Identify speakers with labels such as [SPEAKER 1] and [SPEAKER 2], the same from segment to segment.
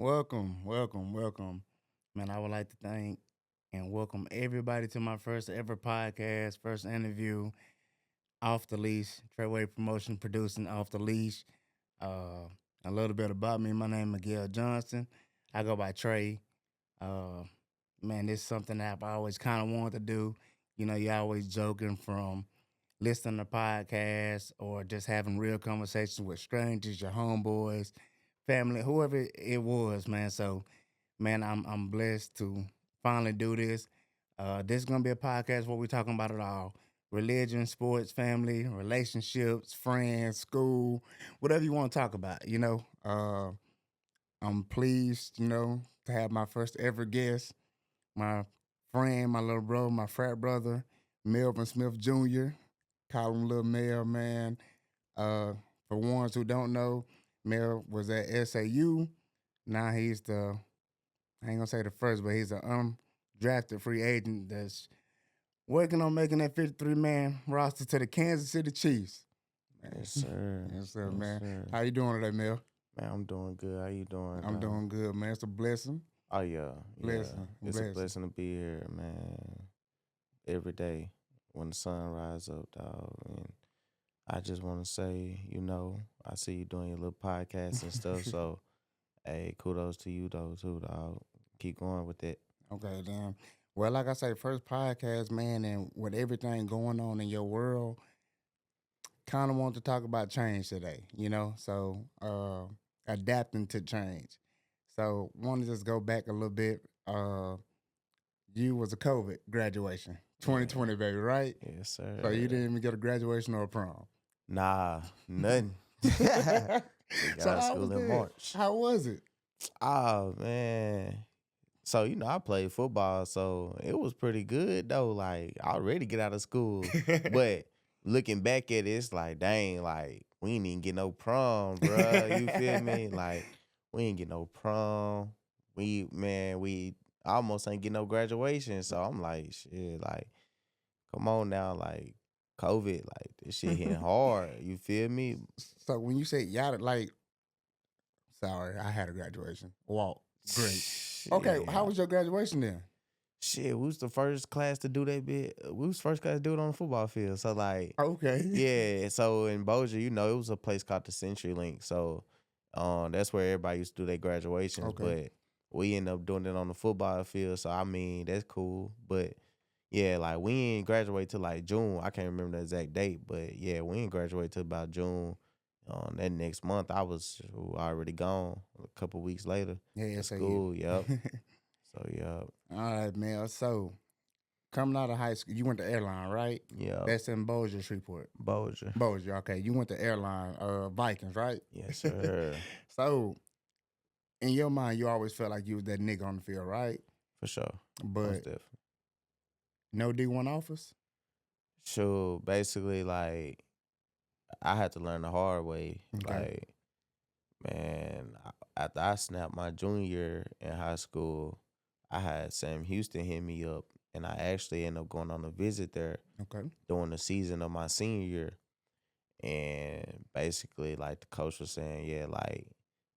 [SPEAKER 1] welcome. Man, I would like to thank and welcome everybody to my first ever podcast, first interview, Off the Leash, Treadway Promotion producing Off the Leash. Uh, a little bit about me. My name is Miguel Johnson. I go by Trey. Uh, man, this is something that I've always kind of wanted to do. You know, you're always joking from listening to podcasts or just having real conversations with strangers, your homeboys, family, whoever it was, man. So, man, I'm blessed to finally do this. This is gonna be a podcast where we're talking about it all: religion, sports, family, relationships, friends, school, whatever you want to talk about. I'm pleased, to have my first ever guest, my friend, my little brother, my frat brother, Melvin Smith Jr. Call him Little Mel, man. Uh, for ones who don't know, Mel was at SAU. Now he's I ain't gonna say the first, but he's an undrafted free agent that's working on making that 53-man roster to the Kansas City Chiefs. Man.
[SPEAKER 2] Yes, sir.
[SPEAKER 1] Yes, sir,
[SPEAKER 2] Yes,
[SPEAKER 1] man.
[SPEAKER 2] sir.
[SPEAKER 1] How you doing today, Mel?
[SPEAKER 2] Man, I'm doing good. How you doing,
[SPEAKER 1] I'm
[SPEAKER 2] dog?
[SPEAKER 1] doing good, man. It's a blessing.
[SPEAKER 2] Oh yeah,
[SPEAKER 1] Blessing.
[SPEAKER 2] It's a
[SPEAKER 1] Blessing.
[SPEAKER 2] blessing to be here, man. Every day when the sun rises up, dog. And I just want to say, I see you doing your little podcast and stuff. So, hey, kudos to you though, too, dog. Keep going with it.
[SPEAKER 1] Okay, then. Well, like I say, first podcast, man, and with everything going on in your world, kind of want to talk about change today, So, adapting to change. So, want to just go back a little bit. You was a COVID graduation,
[SPEAKER 2] Yeah.
[SPEAKER 1] 2020, baby, right?
[SPEAKER 2] Yes,
[SPEAKER 1] So you
[SPEAKER 2] sir.
[SPEAKER 1] didn't even get a graduation or a prom.
[SPEAKER 2] Nah, nothing. We got
[SPEAKER 1] So
[SPEAKER 2] out of
[SPEAKER 1] how was
[SPEAKER 2] school in
[SPEAKER 1] that?
[SPEAKER 2] March.
[SPEAKER 1] How was it?
[SPEAKER 2] Oh man. So, I played football, so it was pretty good though. Like I already get out of school. But looking back at it, it's like, dang, like we ain't even get no prom, bruh. You feel me? Like we ain't get no prom. We almost ain't get no graduation. So I'm like, shit, like, come on now, like COVID, like this shit hitting hard. You feel me?
[SPEAKER 1] So when you say y'all like, sorry, I had a graduation. Walk. Great. Okay, how
[SPEAKER 2] Yeah.
[SPEAKER 1] was your graduation then?
[SPEAKER 2] Shit, we was the first class to do that bit. We was first class to do it on the football field. So like,
[SPEAKER 1] Okay.
[SPEAKER 2] yeah. So in Bossier, it was a place called the Century Link. So, that's where everybody used to do their graduations.
[SPEAKER 1] Okay.
[SPEAKER 2] But we ended up doing it on the football field. So I mean, that's cool. But yeah, like we ain't graduate till like June. I can't remember the exact date, but yeah, we ain't graduate till about June. That next month, I was already gone. A couple weeks later
[SPEAKER 1] Yeah,
[SPEAKER 2] to
[SPEAKER 1] SAU.
[SPEAKER 2] school. Yep. So yeah.
[SPEAKER 1] All right, man. So coming out of high school, you went to airline, right?
[SPEAKER 2] Yeah,
[SPEAKER 1] That's in Bossier, Shreveport.
[SPEAKER 2] Bossier.
[SPEAKER 1] Bossier, okay. You went to airline, Vikings, right?
[SPEAKER 2] Yes, sir.
[SPEAKER 1] So in your mind, you always felt like you was that nigga on the field, right?
[SPEAKER 2] For sure. Most
[SPEAKER 1] But
[SPEAKER 2] definitely.
[SPEAKER 1] no D1 offers.
[SPEAKER 2] So basically, like, I had to learn the hard way.
[SPEAKER 1] Okay.
[SPEAKER 2] Like, man, after I snapped my junior year in high school, I had Sam Houston hit me up, and I actually ended up going on a visit there
[SPEAKER 1] Okay.
[SPEAKER 2] during the season of my senior year. And basically, like the coach was saying, yeah, like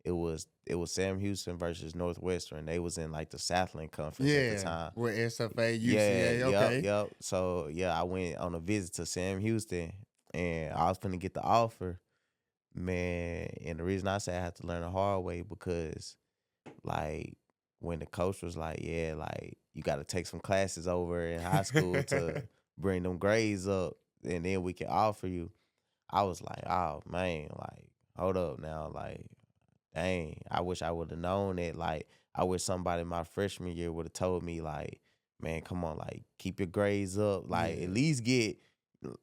[SPEAKER 2] it was Sam Houston versus Northwestern. They was in like the Southland Conference at the
[SPEAKER 1] Yeah.
[SPEAKER 2] time.
[SPEAKER 1] With SFA,
[SPEAKER 2] Yeah,
[SPEAKER 1] UCA.
[SPEAKER 2] yep,
[SPEAKER 1] Okay.
[SPEAKER 2] yep. So yeah, I went on a visit to Sam Houston, and I was finna get the offer, man. And the reason I say I had to learn the hard way because, like, when the coach was like, "Yeah, like you got to take some classes over in high school to bring them grades up, and then we can offer you." I was like, "Oh man, like hold up now, like dang, I wish I would have known it. Like, I wish somebody my freshman year would have told me, like, man, come on, like, keep your grades up. Like,
[SPEAKER 1] Yeah.
[SPEAKER 2] at least get,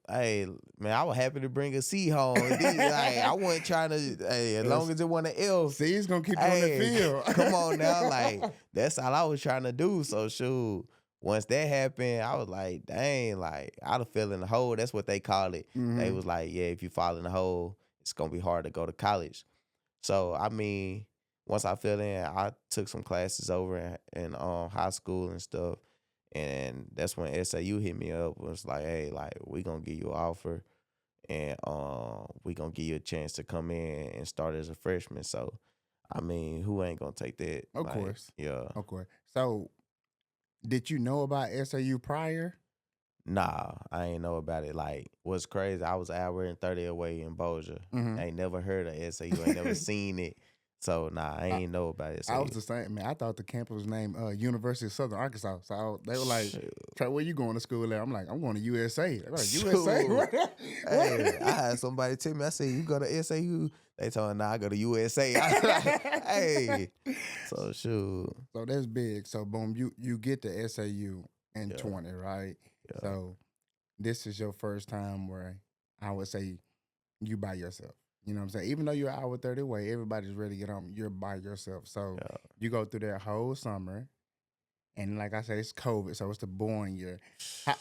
[SPEAKER 2] hey, man, I was happy to bring a C home. And then, like, I wasn't trying to, hey, as long as it wasn't an L,
[SPEAKER 1] See, he's gonna keep you on the
[SPEAKER 2] hey,
[SPEAKER 1] field.
[SPEAKER 2] come on now. Like, that's all I was trying to do. So, shoot. Once that happened, I was like, dang, like, I'd have fell in the hole. That's what they call it. They
[SPEAKER 1] Hmm.
[SPEAKER 2] was like, yeah, if you fall in the hole, it's going to be hard to go to college. So I mean, once I fell in, I took some classes over in high school and stuff, and that's when SAU hit me up. Was like, hey, like we gonna give you an offer, and we gonna give you a chance to come in and start as a freshman. So I mean, who ain't gonna take that?
[SPEAKER 1] Of
[SPEAKER 2] Like,
[SPEAKER 1] course.
[SPEAKER 2] yeah.
[SPEAKER 1] Of course. So, did you know about SAU prior?
[SPEAKER 2] Nah, I ain't know about it. Like, what's crazy, I was an hour and 30 away in Bossier.
[SPEAKER 1] Mm-hmm.
[SPEAKER 2] I ain't never heard of SAU. Ain't never seen it. So, nah, I
[SPEAKER 1] I,
[SPEAKER 2] ain't know about
[SPEAKER 1] I
[SPEAKER 2] SAU.
[SPEAKER 1] was the same, man. I thought the campus was named University of Southern Arkansas. So they were like,
[SPEAKER 2] Shoot.
[SPEAKER 1] Trey, where you going to school at? I'm like, I'm going to USA. They're like, USA?
[SPEAKER 2] Shoot. Hey, I had somebody tell me, I said, you go to SAU? They told me, nah, I go to USA. I was like, hey. So, shoot.
[SPEAKER 1] So that's big. So boom, you get to SAU in
[SPEAKER 2] Yeah,
[SPEAKER 1] 20, right?
[SPEAKER 2] yeah.
[SPEAKER 1] So this is your first time where I would say you by yourself. You know what I'm saying? Even though you're an hour 30 away, everybody's ready to get on. You're by yourself. So
[SPEAKER 2] Yeah.
[SPEAKER 1] you go through that whole summer. And like I said, it's COVID, so it's the boring year.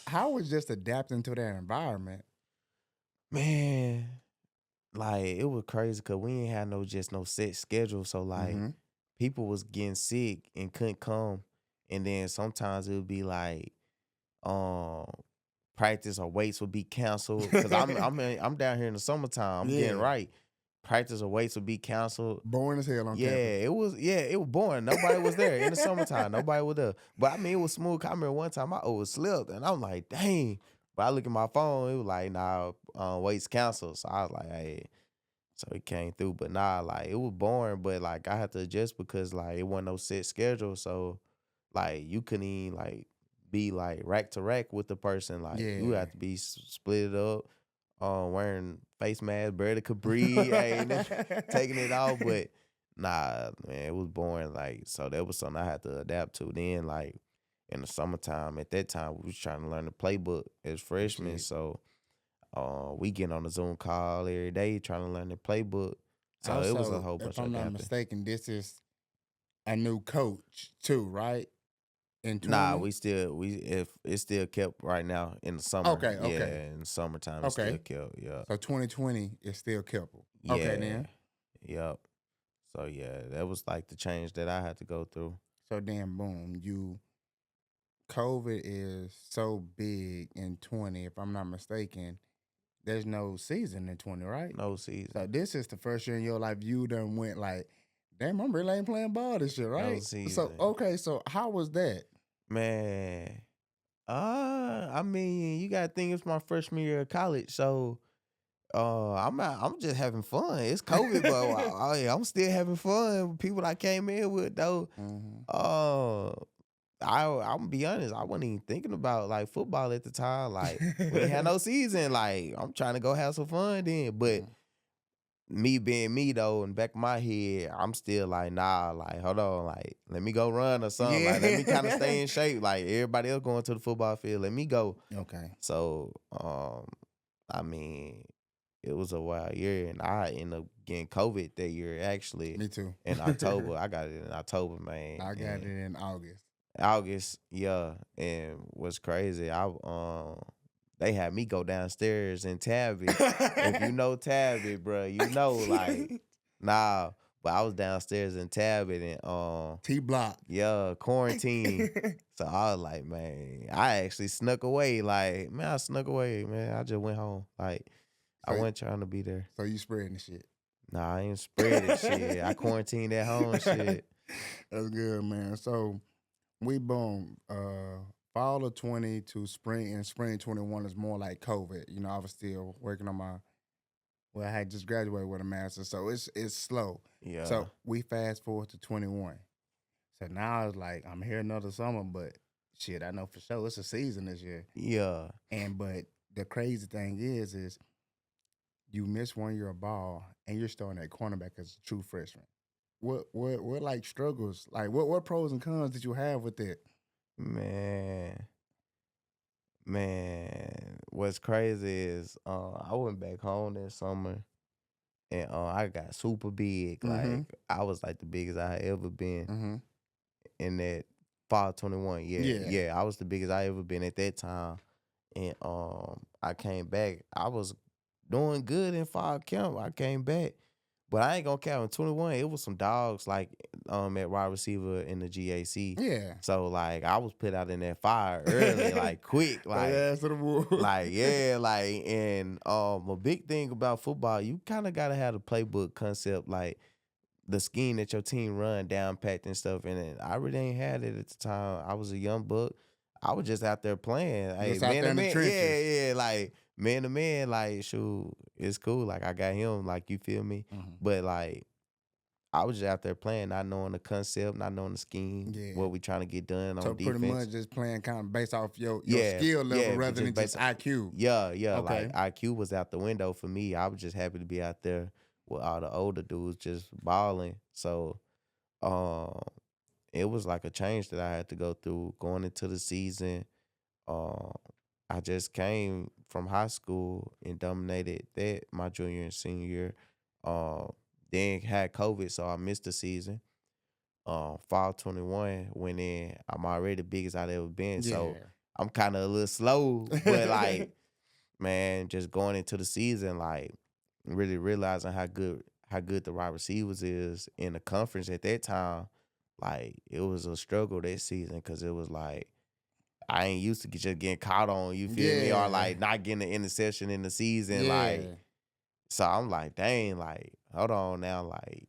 [SPEAKER 1] How was just adapting to that environment?
[SPEAKER 2] Man, like, it was crazy because we ain't had no set schedule. So, like,
[SPEAKER 1] Mm-hmm.
[SPEAKER 2] people was getting sick and couldn't come. And then sometimes it would be like, um, practice or weights would be canceled. Cause I'm down here in the summertime. I'm getting
[SPEAKER 1] Yeah.
[SPEAKER 2] right. Practice or weights would be canceled.
[SPEAKER 1] Boring as hell on
[SPEAKER 2] Yeah,
[SPEAKER 1] campus.
[SPEAKER 2] it was boring. Nobody was there in the summertime. Nobody was there. But I mean, it was smooth. I remember one time I overslept and I'm like, dang. But I look at my phone, it was like, nah, weights canceled. So I was like, hey. So it came through. But nah, like, it was boring, but like I had to adjust because like it wasn't no set schedule. So like you couldn't even like be like rack to rack with the person. Like you
[SPEAKER 1] Yeah.
[SPEAKER 2] have to be split up, wearing face mask, barely could breathe, hey, and then taking it off. But nah, man, it was boring. Like, so that was something I had to adapt to. Then like in the summertime, at that time we was trying to learn the playbook as freshmen.
[SPEAKER 1] Shit.
[SPEAKER 2] So we getting on the Zoom call every day trying to learn the playbook. So it was a
[SPEAKER 1] Also,
[SPEAKER 2] whole
[SPEAKER 1] if
[SPEAKER 2] bunch of
[SPEAKER 1] I'm not
[SPEAKER 2] adapting.
[SPEAKER 1] mistaken, this is a new coach too, right? In
[SPEAKER 2] Nah,
[SPEAKER 1] 20?
[SPEAKER 2] if it's still kept right now in the summer.
[SPEAKER 1] Okay,
[SPEAKER 2] Yeah,
[SPEAKER 1] okay.
[SPEAKER 2] in the summertime it's still
[SPEAKER 1] Okay.
[SPEAKER 2] kept. Yeah.
[SPEAKER 1] So 2020 is still Keppel. Okay,
[SPEAKER 2] Yeah.
[SPEAKER 1] then.
[SPEAKER 2] Yep. So yeah, that was like the change that I had to go through.
[SPEAKER 1] So then, boom, COVID is so big in 20. If I'm not mistaken, there's no season in 20, right?
[SPEAKER 2] No
[SPEAKER 1] So
[SPEAKER 2] season.
[SPEAKER 1] this is the first year in your life you done went like, damn, I'm really ain't playing ball this year,
[SPEAKER 2] No
[SPEAKER 1] right? So
[SPEAKER 2] season.
[SPEAKER 1] okay, so how was that?
[SPEAKER 2] Man. I mean, you gotta think it's my freshman year of college, so I'm just having fun. It's COVID, but I'm still having fun with people I came in with though.
[SPEAKER 1] Mhm.
[SPEAKER 2] Uh, I'm gonna be honest, I wasn't even thinking about like football at the time. Like we ain't had no season. Like I'm trying to go have some fun then. But
[SPEAKER 1] Mhm.
[SPEAKER 2] me being me though, in the back of my head, I'm still like, nah, like hold on, like let me go run or something. Like let me kind of stay
[SPEAKER 1] Yeah.
[SPEAKER 2] in shape. Like everybody else going to the football field, let me go.
[SPEAKER 1] Okay.
[SPEAKER 2] So I mean, it was a wild year, and I ended up getting COVID that year actually
[SPEAKER 1] Me too.
[SPEAKER 2] in October. I got it in October, man.
[SPEAKER 1] I got it
[SPEAKER 2] And
[SPEAKER 1] in August.
[SPEAKER 2] August, yeah. And what's crazy, I they had me go downstairs in Tabby. If you know Tabby, bro, you know like nah. But I was downstairs in Tabby and
[SPEAKER 1] T block.
[SPEAKER 2] yeah, quarantine. So I was like, man, I actually snuck away. Like, man, I snuck away, man. I just went home. Like, I
[SPEAKER 1] So
[SPEAKER 2] wasn't trying to be there.
[SPEAKER 1] so you spreading the shit.
[SPEAKER 2] Nah, I ain't spread it. Shit, I quarantined at home. Shit.
[SPEAKER 1] That's good, man. So we boom. Fall of 20 to spring, and spring 21 is more like COVID. You know, I was still working on my, well, I had just graduated with a master's, so it's slow.
[SPEAKER 2] Yeah,
[SPEAKER 1] So we fast forward to 21. So now it's like I'm here another summer, but shit, I know for sure it's a season this year.
[SPEAKER 2] yeah,
[SPEAKER 1] And but the crazy thing is you miss 1 year of ball and you're starting at cornerback as a true freshman. What like struggles? Like what pros and cons did you have with it?
[SPEAKER 2] man, man. What's crazy is I went back home that summer and I got super big.
[SPEAKER 1] Mm-hmm.
[SPEAKER 2] Like I was like the biggest I had ever been
[SPEAKER 1] Mm-hmm.
[SPEAKER 2] in that fall 21. Yeah,
[SPEAKER 1] Yeah.
[SPEAKER 2] yeah. I was the biggest I ever been at that time. And I came back. I was doing good in fall camp. I came back. But I ain't gonna count in 21. It was some dogs like at wide receiver in the GAC.
[SPEAKER 1] Yeah.
[SPEAKER 2] So like I was put out in that fire early, like quick,
[SPEAKER 1] Ass to the wall.
[SPEAKER 2] like yeah, like and a big thing about football, you kind of gotta have the playbook concept. Like the scheme that your team run down packed and stuff. And then I really ain't had it at the time. I was a young buck. I was just out there playing. Hey,
[SPEAKER 1] Just out
[SPEAKER 2] man
[SPEAKER 1] there
[SPEAKER 2] to
[SPEAKER 1] in the
[SPEAKER 2] man, yeah,
[SPEAKER 1] trenches.
[SPEAKER 2] yeah, like man to man, like shoot, it's cool. Like I got him, like you feel me.
[SPEAKER 1] Mhm.
[SPEAKER 2] But like I was just out there playing, not knowing the concept, not knowing the scheme,
[SPEAKER 1] Yeah.
[SPEAKER 2] what we trying to get done
[SPEAKER 1] So
[SPEAKER 2] on
[SPEAKER 1] pretty
[SPEAKER 2] defense.
[SPEAKER 1] much just playing kind of based off your
[SPEAKER 2] Yeah,
[SPEAKER 1] skill level
[SPEAKER 2] yeah,
[SPEAKER 1] rather
[SPEAKER 2] just
[SPEAKER 1] than just
[SPEAKER 2] based.
[SPEAKER 1] IQ.
[SPEAKER 2] Yeah, yeah. Like
[SPEAKER 1] Okay.
[SPEAKER 2] IQ was out the window for me. I was just happy to be out there with all the older dudes just balling. So, um, it was like a change that I had to go through going into the season. Um, I just came from high school and dominated that my junior and senior year. Then had COVID, so I missed the season. Fall 21 went in. I'm already the biggest I've ever been, so
[SPEAKER 1] Yeah.
[SPEAKER 2] I'm kind of a little slow, but like man, just going into the season, like really realizing how good the wide receivers is in the conference at that time. Like it was a struggle that season because it was like I ain't used to just getting caught on. You feel me? Or
[SPEAKER 1] Yeah.
[SPEAKER 2] like not getting an interception in the season. Like
[SPEAKER 1] Yeah.
[SPEAKER 2] so, I'm like, dang, like hold on now, like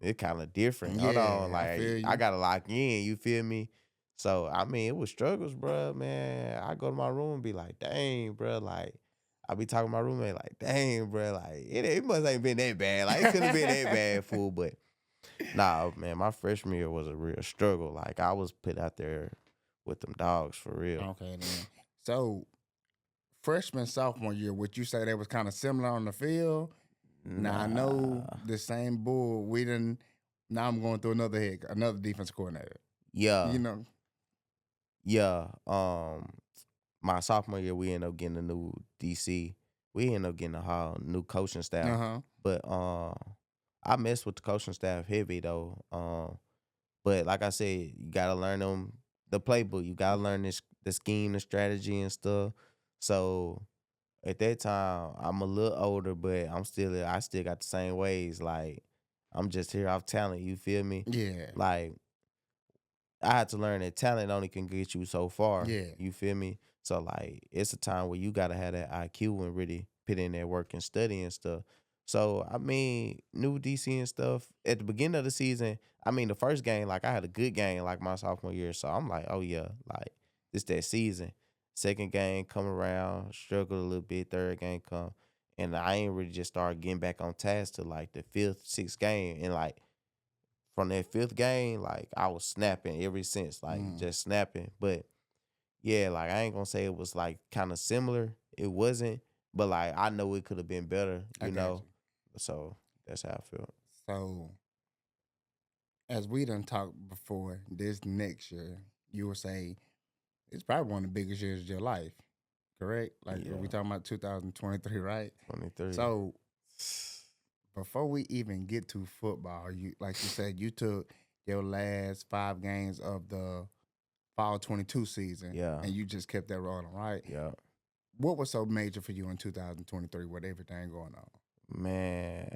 [SPEAKER 2] it kind of different. Hold on,
[SPEAKER 1] Yeah. I
[SPEAKER 2] like
[SPEAKER 1] feel
[SPEAKER 2] I
[SPEAKER 1] you.
[SPEAKER 2] gotta lock in. You feel me? So I mean, it was struggles, bro. Man, I go to my room and be like, dang, bro, like. I be talking to my roommate like, dang, bro, like it must ain't been that bad. Like it couldn't have been that bad, fool. But nah, man, my freshman year was a real struggle. Like I was put out there with them dogs for real.
[SPEAKER 1] Okay then. So freshman sophomore year, would you say that was kind of similar on the field? Now I know
[SPEAKER 2] Nah,
[SPEAKER 1] the same bull. We didn't. Now I'm going through another defense coordinator. You
[SPEAKER 2] yeah,
[SPEAKER 1] know.
[SPEAKER 2] yeah. My sophomore year, we ended up getting a new DC. We ended up getting a whole new coaching
[SPEAKER 1] Uh
[SPEAKER 2] staff.
[SPEAKER 1] huh.
[SPEAKER 2] But I messed with the coaching staff heavy though. But like I said, you gotta learn them the playbook. You gotta learn the scheme, the strategy and stuff. So at that time, I'm a little older, but I still got the same ways. Like I'm just here off talent. You feel me?
[SPEAKER 1] Yeah.
[SPEAKER 2] Like I had to learn that talent only can get you so far.
[SPEAKER 1] Yeah.
[SPEAKER 2] You feel me? So like it's a time where you gotta have that IQ and really put in that work and study and stuff. So I mean, new DC and stuff at the beginning of the season. I mean, the first game, like I had a good game, like my sophomore year. So I'm like, oh yeah, like it's that season. Second game come around, struggle a little bit. Third game come, and I ain't really just started getting back on task to like the fifth, sixth game, and like from that fifth game, like I was snapping ever since, like
[SPEAKER 1] Mm,
[SPEAKER 2] just snapping. But yeah, like I ain't gonna say it was like kind of similar. It wasn't, but like I know it could have been better,
[SPEAKER 1] I
[SPEAKER 2] you
[SPEAKER 1] got
[SPEAKER 2] know.
[SPEAKER 1] you.
[SPEAKER 2] So that's how I felt.
[SPEAKER 1] So as we done talked before, this next year, you will say it's probably one of the biggest years of your life, correct? Like we
[SPEAKER 2] Yeah,
[SPEAKER 1] talking about 2023, right?
[SPEAKER 2] 23.
[SPEAKER 1] So before we even get to football, you like you said, you took your last 5 games of the fall 22 season
[SPEAKER 2] Yeah,
[SPEAKER 1] and you just kept that rolling, right?
[SPEAKER 2] yeah,
[SPEAKER 1] What was so major for you in 2023 with everything going on?
[SPEAKER 2] man.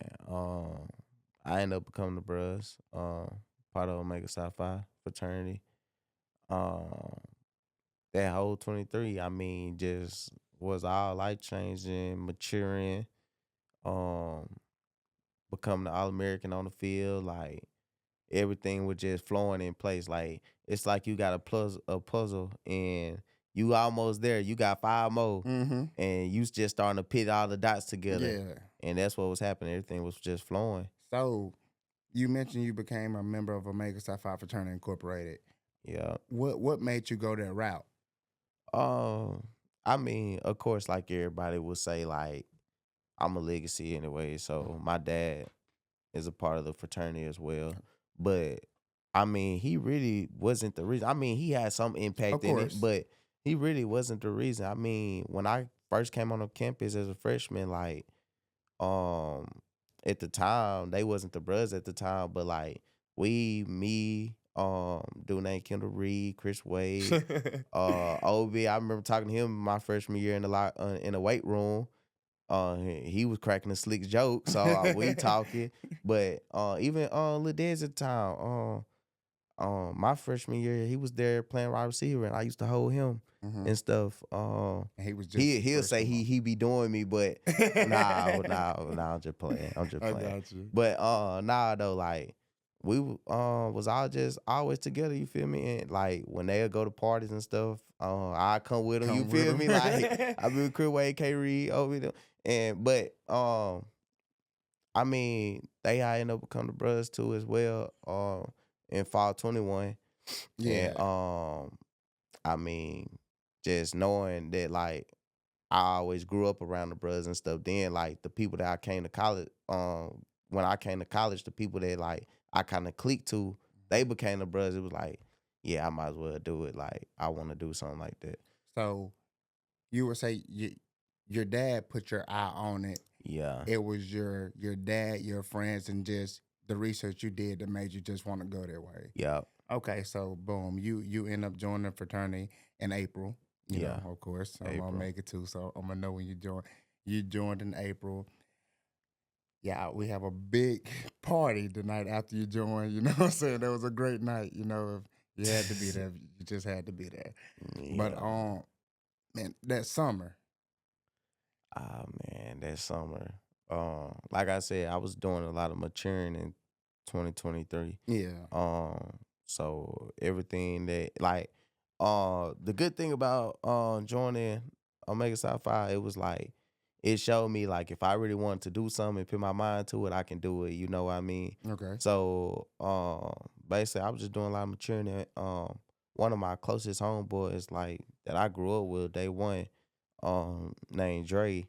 [SPEAKER 2] I ended up becoming the Bros. Part of Omega Psi Phi fraternity. Um, that whole 23, I mean, just was all life changing, maturing, um, becoming the All American on the field. Like everything was just flowing in place. Like it's like you got a puzzle and you almost there. You got five more,
[SPEAKER 1] Mm-hmm.
[SPEAKER 2] and you just starting to put all the dots together.
[SPEAKER 1] Yeah.
[SPEAKER 2] And that's what was happening. Everything was just flowing.
[SPEAKER 1] So you mentioned you became a member of Omega Psi Phi Fraternity Incorporated.
[SPEAKER 2] Yeah.
[SPEAKER 1] What made you go that route?
[SPEAKER 2] Um, I mean, of course, like everybody would say, like I'm a legacy anyway. So my dad is a part of the fraternity as well. But I mean, he really wasn't the reason. I mean, he had some
[SPEAKER 1] Of
[SPEAKER 2] impact in it,
[SPEAKER 1] course.
[SPEAKER 2] but he really wasn't the reason. I mean, when I first came on the campus as a freshman, like um at the time, they wasn't the brothers at the time, but like me, dude named Kendall Reed, Chris Wade, Obi. I remember talking to him my freshman year in in the weight room. He was cracking a slick joke, so we talking. But even Lil Dez at the time, my freshman year, he was there playing wide receiver, and I used to hold him
[SPEAKER 1] Mm-hmm.
[SPEAKER 2] and stuff.
[SPEAKER 1] And he was just
[SPEAKER 2] He'll
[SPEAKER 1] first
[SPEAKER 2] say
[SPEAKER 1] come
[SPEAKER 2] he be doing me, but nah,
[SPEAKER 1] on.
[SPEAKER 2] nah, nah. I'm just playing. I'm just
[SPEAKER 1] I
[SPEAKER 2] playing.
[SPEAKER 1] got you.
[SPEAKER 2] But nah, though, like we was all just always together. You feel me? And like when they'll go to parties and stuff, I come with them. You
[SPEAKER 1] Come with
[SPEAKER 2] feel me? Like
[SPEAKER 1] him.
[SPEAKER 2] I be with Chris Wade, K. Reed over them, and but I mean, they I end up becoming the brothers too as well. In fall 21, and
[SPEAKER 1] Yeah.
[SPEAKER 2] I mean, just knowing that like I always grew up around the brothers and stuff. Then like the people that I came to college, when I came to college, the people that like I kind of clicked to, they became the brothers. It was like, yeah, I might as well do it. Like I want to do something like that.
[SPEAKER 1] So you would say your dad put your eye on it.
[SPEAKER 2] Yeah,
[SPEAKER 1] It was your dad, your friends, and just the research you did that made you just want to go that way.
[SPEAKER 2] yeah,
[SPEAKER 1] Okay, so boom, you end up joining the fraternity in April. You know,
[SPEAKER 2] yeah.
[SPEAKER 1] of course, I'm gonna
[SPEAKER 2] April.
[SPEAKER 1] make it too. So I'm gonna know when you join. You joined in April. Yeah, we have a big party the night after you joined. You know what I'm saying? That was a great night. You know, if you had to be there. You just had to be there. But
[SPEAKER 2] Yeah.
[SPEAKER 1] man, that summer.
[SPEAKER 2] Ah man, that summer. Like I said, I was doing a lot of maturing in 2023.
[SPEAKER 1] Yeah.
[SPEAKER 2] So everything that like the good thing about joining Omega Psi Phi, it was like it showed me like if I really wanted to do something and put my mind to it, I can do it. You know what I mean?
[SPEAKER 1] Okay.
[SPEAKER 2] So basically I was just doing a lot of maturing and one of my closest homeboys like that I grew up with day one, named Dre.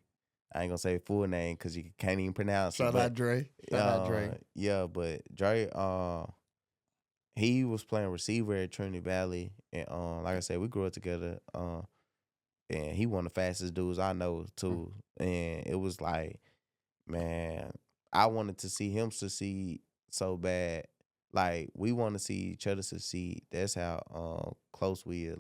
[SPEAKER 2] I ain't gonna say his full name because you can't even pronounce it.
[SPEAKER 1] Shout out
[SPEAKER 2] But
[SPEAKER 1] Dre. Shout out Dre.
[SPEAKER 2] yeah, but Dre, he was playing receiver at Trinity Valley, and like I said, we grew up together. And he one of the fastest dudes I know
[SPEAKER 1] Mm.
[SPEAKER 2] too. And it was like, man, I wanted to see him succeed so bad. Like we want to see each other succeed. That's how close we are.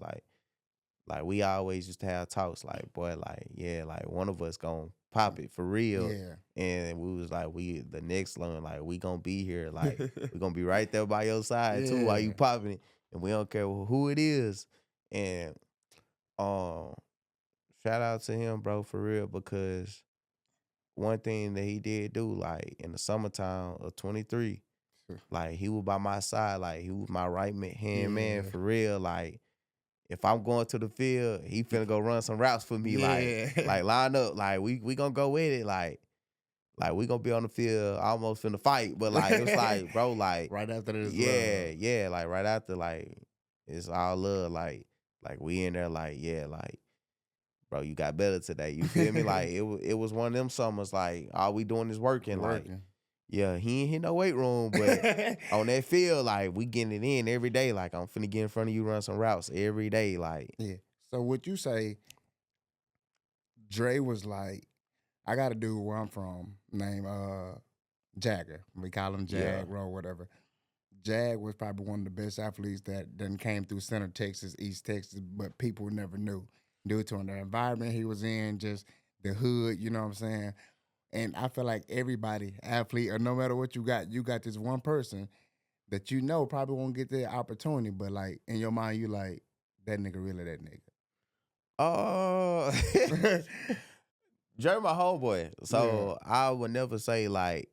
[SPEAKER 2] Like we always used to have talks like, boy, like, yeah, like one of us gonna pop it for real.
[SPEAKER 1] Yeah.
[SPEAKER 2] And we was like, we the next one, like we gonna be here, like we gonna be right there by your side too while you
[SPEAKER 1] Yeah.
[SPEAKER 2] popping it. And we don't care who it is. And um shout out to him, bro, for real, because one thing that he did do, like in the summertime of 23, like he was by my side, like he was my hand man
[SPEAKER 1] Yeah.
[SPEAKER 2] for real. Like if I'm going to the field, he finna go run some routes for me.
[SPEAKER 1] Yeah.
[SPEAKER 2] Like line up. Like we gonna go with it. Like we gonna be on the field almost finna fight. But like it was like, bro, like
[SPEAKER 1] Right after this
[SPEAKER 2] yeah,
[SPEAKER 1] love.
[SPEAKER 2] yeah, like right after, like it's all love. Like we in there, like, yeah, like, bro, you got better today. You feel me? Like it was one of them summers, like all we doing is working. Like,
[SPEAKER 1] Working.
[SPEAKER 2] yeah, he ain't hit no weight room, but on that field, like we getting it in every day. Like I'm finna get in front of you, run some routes every day. Like,
[SPEAKER 1] Yeah. So would you say Dre was like, I got a dude where I'm from named Jagger. We call him
[SPEAKER 2] yeah,
[SPEAKER 1] Jag, Row, whatever. Jag was probably one of the best athletes that then came through Center Texas, East Texas, but people never knew due to the environment he was in, just the hood, you know what I'm saying? And I feel like everybody, athlete, or no matter what you got this one person that you know probably won't get the opportunity, but like in your mind, you like, that nigga really that
[SPEAKER 2] oh,
[SPEAKER 1] nigga.
[SPEAKER 2] Dre my homeboy,
[SPEAKER 1] Yeah.
[SPEAKER 2] so I would never say like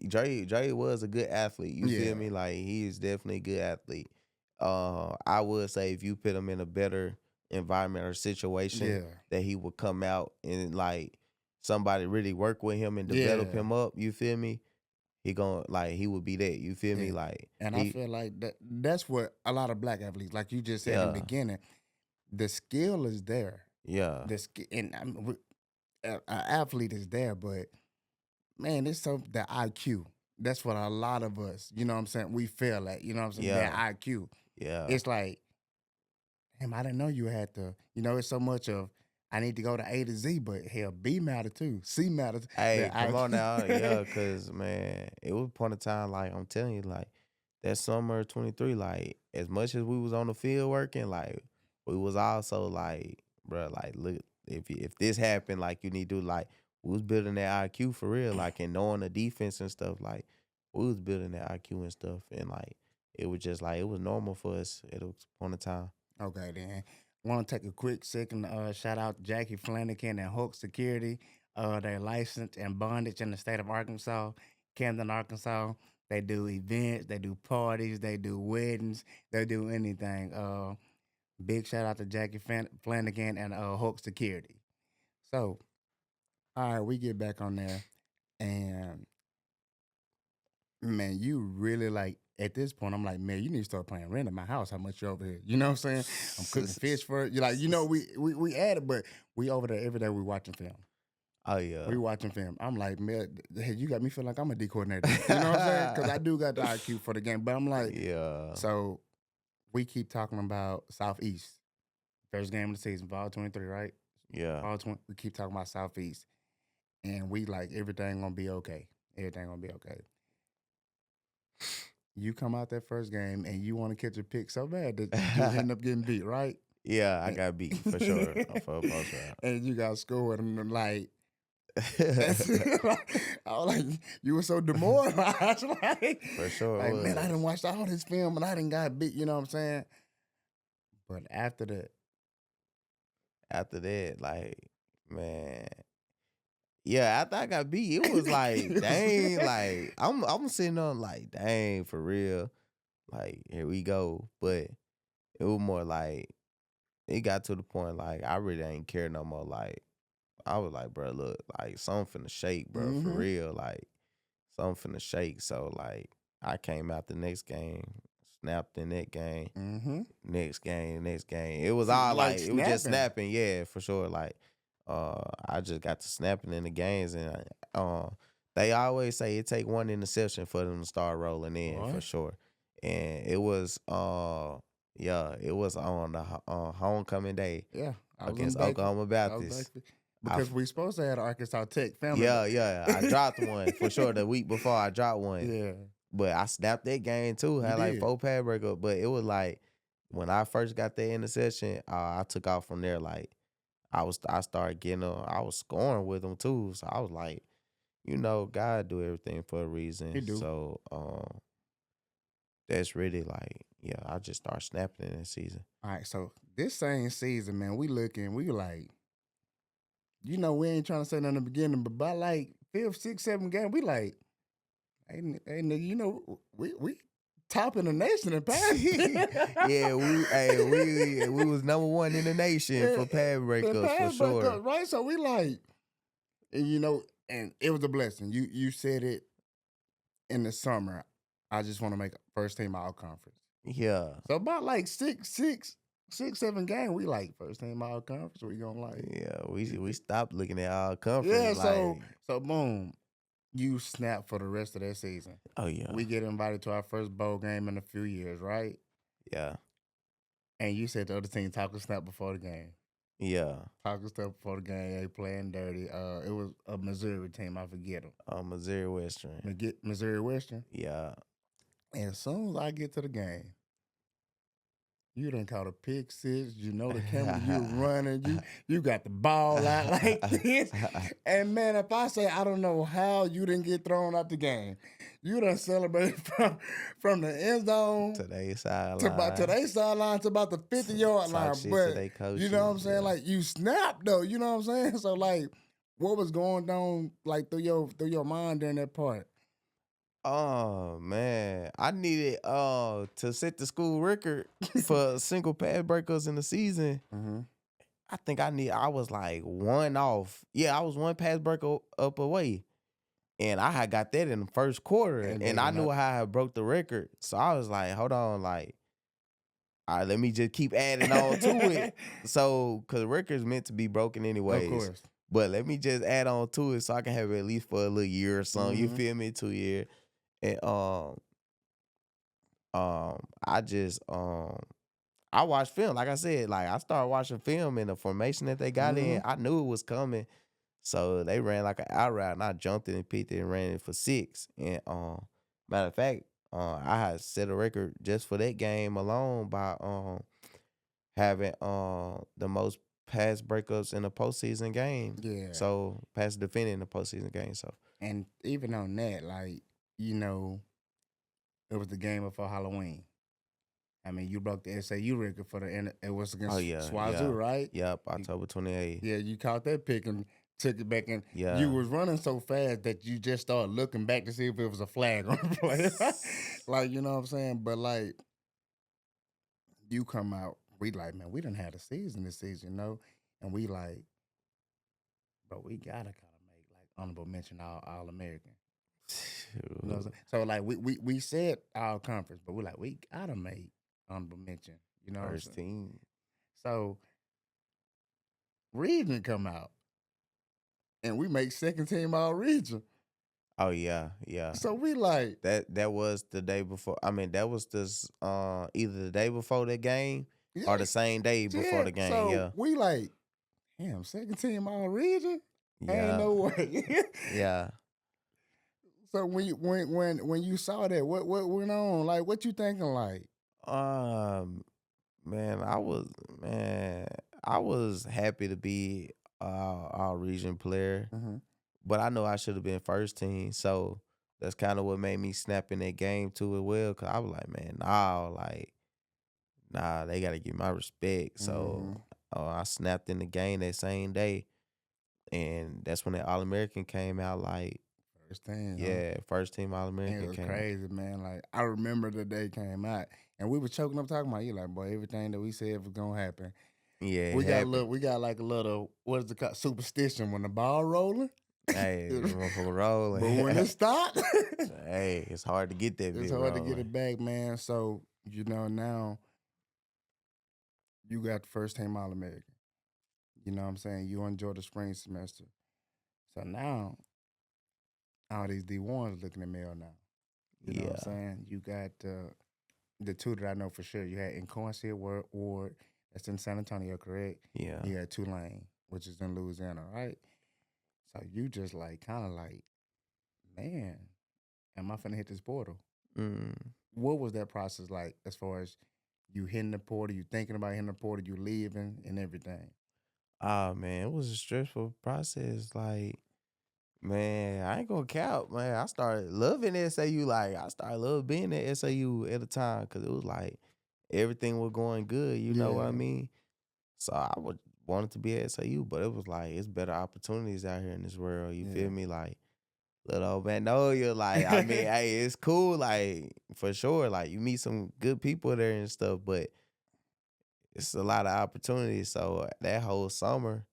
[SPEAKER 2] Dre was a good athlete. You feel
[SPEAKER 1] Yeah.
[SPEAKER 2] me? Like he is definitely a good athlete. I would say if you put him in a better environment or situation,
[SPEAKER 1] Yeah.
[SPEAKER 2] that he would come out and like somebody really work with him and develop
[SPEAKER 1] Yeah.
[SPEAKER 2] him up. You feel me? He would be that. You feel me?
[SPEAKER 1] Yeah.
[SPEAKER 2] Like
[SPEAKER 1] And I
[SPEAKER 2] he,
[SPEAKER 1] feel like that's what a lot of black athletes, like you just said in the
[SPEAKER 2] yeah,
[SPEAKER 1] beginning, the skill is there.
[SPEAKER 2] yeah,
[SPEAKER 1] The skill, and an athlete is there, but man, it's so the IQ. That's what a lot of us, you know what I'm saying, we fail at, you know what I'm saying, that
[SPEAKER 2] yeah,
[SPEAKER 1] IQ.
[SPEAKER 2] yeah.
[SPEAKER 1] It's like, damn, I didn't know you had to, it's so much of, I need to go to A to Z, but hell, B matter too. C matters. The
[SPEAKER 2] Hey, come on now, yeah,
[SPEAKER 1] IQ.
[SPEAKER 2] cause man, it was a point of time, like I'm telling you, like that summer of 23, like as much as we was on the field working, like we was also like, bro, like look, if this happened, like you need to like we was building that IQ for real, like and knowing the defense and stuff, like we was building that IQ and stuff, and like it was just like it was normal for us at a point of time.
[SPEAKER 1] Okay, then. Want to take a quick second shout out Jackie Flanagan and Hook Security. They're licensed and bondage in the state of Arkansas, Camden, Arkansas. They do events, they do parties, they do weddings, they do anything. Big shout out to Jackie Flanagan and Hook Security. So, all right, we get back on there, and man, you really like at this point. I'm like, man, you need to start playing rent at my house. How much you over here? You know what I'm saying? I'm cooking fish for it. You like, we at it, but we over there every day. We watching film.
[SPEAKER 2] Oh yeah.
[SPEAKER 1] We watching film. I'm like, man, hey, you got me feeling like I'm a D coordinator. You know what I'm saying? Because I do got the IQ for the game. But I'm like,
[SPEAKER 2] Yeah.
[SPEAKER 1] so we keep talking about Southeast. First game of the season, Fall 23, right?
[SPEAKER 2] Yeah.
[SPEAKER 1] Fall 20. We keep talking about Southeast, and we like everything gonna be okay. Everything gonna be okay. You come out that first game and you want to catch a pick so bad that you end up getting beat, right?
[SPEAKER 2] Yeah, I got beat for sure. For a post round.
[SPEAKER 1] And you got scored, and I'm like, that's I was like, you were so demoralized, like,
[SPEAKER 2] For sure.
[SPEAKER 1] like man, I
[SPEAKER 2] was.
[SPEAKER 1] didn't watch all this film and I didn't got beat. You know what I'm saying? But after that,
[SPEAKER 2] After that, like, man. Yeah, after I got beat, it was like, dang, like I'm sitting on like, dang, for real. Like, here we go. But it was more like it got to the point like I really ain't care no more. Like, I was like, bro, look, like something finna shake, bro, for
[SPEAKER 1] Mhm.
[SPEAKER 2] real. Like, something finna shake. So like I came out the next game, snapped in that game,
[SPEAKER 1] Mm-hmm.
[SPEAKER 2] next game, next game. It was
[SPEAKER 1] See,
[SPEAKER 2] all
[SPEAKER 1] like
[SPEAKER 2] like it was just
[SPEAKER 1] snapping.
[SPEAKER 2] snapping, yeah, for sure. Like I just got to snapping in the games, and they always say it take one interception for them to start rolling in for
[SPEAKER 1] Boy.
[SPEAKER 2] sure. And it was yeah, it was on the homecoming day
[SPEAKER 1] Yeah, I was in
[SPEAKER 2] against
[SPEAKER 1] Bakely.
[SPEAKER 2] Oklahoma
[SPEAKER 1] I was
[SPEAKER 2] Baptist.
[SPEAKER 1] Bakely.
[SPEAKER 2] I
[SPEAKER 1] Because we supposed to have Arkansas Tech family.
[SPEAKER 2] Yeah, yeah. I dropped one for sure. The week before I dropped one.
[SPEAKER 1] Yeah,
[SPEAKER 2] But I snapped that game too.
[SPEAKER 1] you
[SPEAKER 2] Had like
[SPEAKER 1] did.
[SPEAKER 2] 4 pad breakup. But it was like when I first got that interception, I took off from there. Like I started getting I was scoring with them too. So I was like, God do everything for a reason.
[SPEAKER 1] He do.
[SPEAKER 2] So that's really like, yeah, I just started snapping in that season.
[SPEAKER 1] All right, so this same season, man, we like, we ain't trying to say nothing in the beginning, but by like fifth, sixth, seventh game, we like, hey, hey nigga, we top in the nation in pass.
[SPEAKER 2] Yeah, we was number one in the nation for pad breakups for sure.
[SPEAKER 1] Right? So we like, and and it was a blessing. You said it in the summer. I just want to make first team all conference.
[SPEAKER 2] Yeah.
[SPEAKER 1] So about like six, 7 games, we like first team all conference. We gonna like,
[SPEAKER 2] Yeah, we stopped looking at our conference.
[SPEAKER 1] yeah.
[SPEAKER 2] Like,
[SPEAKER 1] So boom, you snap for the rest of that season.
[SPEAKER 2] oh yeah,
[SPEAKER 1] We get invited to our first bowl game in a few years, right?
[SPEAKER 2] yeah,
[SPEAKER 1] And you said the other team talking snap before the game.
[SPEAKER 2] yeah.
[SPEAKER 1] Talking stuff before the game, they playing dirty. It was a Missouri team. I forget them.
[SPEAKER 2] Missouri Western.
[SPEAKER 1] Missouri Western.
[SPEAKER 2] Yeah.
[SPEAKER 1] And as soon as I get to the game, you done caught a pick six. You know the camera. You running. You got the ball out like this. And man, if I say I don't know how you didn't get thrown out the game, you done celebrated from the end zone
[SPEAKER 2] to their sideline.
[SPEAKER 1] to their sideline to about the 50-yard line. But you know what I'm saying?
[SPEAKER 2] Yeah.
[SPEAKER 1] Like you snapped though. You know what I'm saying? So like, what was going on like through your mind during that part?
[SPEAKER 2] Oh man, I needed to set the school record for single pad breakers in the season.
[SPEAKER 1] Mm-hmm.
[SPEAKER 2] I think I was like one off. Yeah, I was one pass breaker up away. And I had got that in the first quarter. And I knew how I broke the record. So I was like, hold on, like, all right, let me just keep adding on to it. So, because the record's meant to be broken anyways.
[SPEAKER 1] Of course.
[SPEAKER 2] But let me just add on to it so I can have it at least for a little year or something.
[SPEAKER 1] Mm-hmm.
[SPEAKER 2] You feel me? 2 years. And I just I watched film. Like I said, like I started watching film and the formation that they got in, I knew it was coming. So they ran like an out route and I jumped it and picked it and ran it for 6. And matter of fact, I had set a record just for that game alone by having the most pass breakups in a postseason game.
[SPEAKER 1] Yeah.
[SPEAKER 2] So pass defending in the postseason game. So
[SPEAKER 1] and even on that, like, It was the game before Halloween. I mean, you broke the SAU record for it was
[SPEAKER 2] Oh
[SPEAKER 1] against
[SPEAKER 2] yeah,
[SPEAKER 1] Swazoo,
[SPEAKER 2] yeah.
[SPEAKER 1] right?
[SPEAKER 2] Yep,
[SPEAKER 1] You-
[SPEAKER 2] October 28th.
[SPEAKER 1] Yeah, you caught that pick and took it back, and you
[SPEAKER 2] Yeah.
[SPEAKER 1] was running so fast that you just started looking back to see if it was a flag on the play. Like, you know what I'm saying? But like, you come out, we like, man, we didn't have a season this season, and we like, bro, we gotta kind of make like honorable mention all American. You know what I'm saying? So like, we said our conference, but we're like, we gotta make honorable mention. You know what I'm
[SPEAKER 2] First
[SPEAKER 1] saying?
[SPEAKER 2] team.
[SPEAKER 1] So region come out, and we make second team all region.
[SPEAKER 2] Oh yeah, yeah.
[SPEAKER 1] So we like,
[SPEAKER 2] That was the day before. I mean, that was this either the day before the game
[SPEAKER 1] yeah,
[SPEAKER 2] or the same day before
[SPEAKER 1] yeah.
[SPEAKER 2] the game.
[SPEAKER 1] So
[SPEAKER 2] Yeah.
[SPEAKER 1] we like, damn, second team all region. Ain't
[SPEAKER 2] Yeah.
[SPEAKER 1] no way.
[SPEAKER 2] Yeah.
[SPEAKER 1] So when you saw that, what went on? Like, what you thinking? Like,
[SPEAKER 2] Um man, I was happy to be our region player,
[SPEAKER 1] mm-hmm.
[SPEAKER 2] but I know I should have been first team. So that's kind of what made me snap in that game too as well. Cause I was like, man, nah, they gotta give my respect. So
[SPEAKER 1] Mm-hmm.
[SPEAKER 2] I snapped in the game that same day, and that's when the All American came out. Like,
[SPEAKER 1] First team, huh?
[SPEAKER 2] yeah, first team All
[SPEAKER 1] And it
[SPEAKER 2] American
[SPEAKER 1] was
[SPEAKER 2] came out.
[SPEAKER 1] crazy, man. Like, I remember the day came out, and we were choking up talking about you, like, boy, everything that we said was gonna happen.
[SPEAKER 2] Yeah, it
[SPEAKER 1] We got a
[SPEAKER 2] happened.
[SPEAKER 1] little, we got like a little, what is it called, superstition when the ball rolling.
[SPEAKER 2] Hey, the
[SPEAKER 1] But
[SPEAKER 2] motherfucker rolling.
[SPEAKER 1] when it stopped,
[SPEAKER 2] Hey, it's hard to get that
[SPEAKER 1] it's
[SPEAKER 2] bit
[SPEAKER 1] hard to get
[SPEAKER 2] rolling.
[SPEAKER 1] it back, man. So now you got the first team All American. You know what I'm saying? You enjoy the spring semester. So now all these D1s looking at me now. You know what I'm
[SPEAKER 2] Yeah,
[SPEAKER 1] saying? You got the two that I know for sure. You had Inconcia Ward, that's in San Antonio, correct?
[SPEAKER 2] yeah.
[SPEAKER 1] You had Tulane, which is in Louisiana, right? So you just like kind of like, man, am I finna hit this portal?
[SPEAKER 2] Mm.
[SPEAKER 1] What was that process like as far as you hitting the portal, you thinking about hitting the portal, you leaving and everything?
[SPEAKER 2] Oh man, it was a stressful process. Like, man, I ain't gonna count, man. I started loving SAU. Like, I started loving being at SAU at the time because it was like everything was going good. You know what I
[SPEAKER 1] Yeah,
[SPEAKER 2] mean? So I would wanted to be at SAU, but it was like it's better opportunities out here in this world. You
[SPEAKER 1] yeah.
[SPEAKER 2] feel me? Like, little old man know you. Like, I mean, hey, it's cool. Like, for sure. Like, you meet some good people there and stuff, but it's a lot of opportunities. So that whole summer,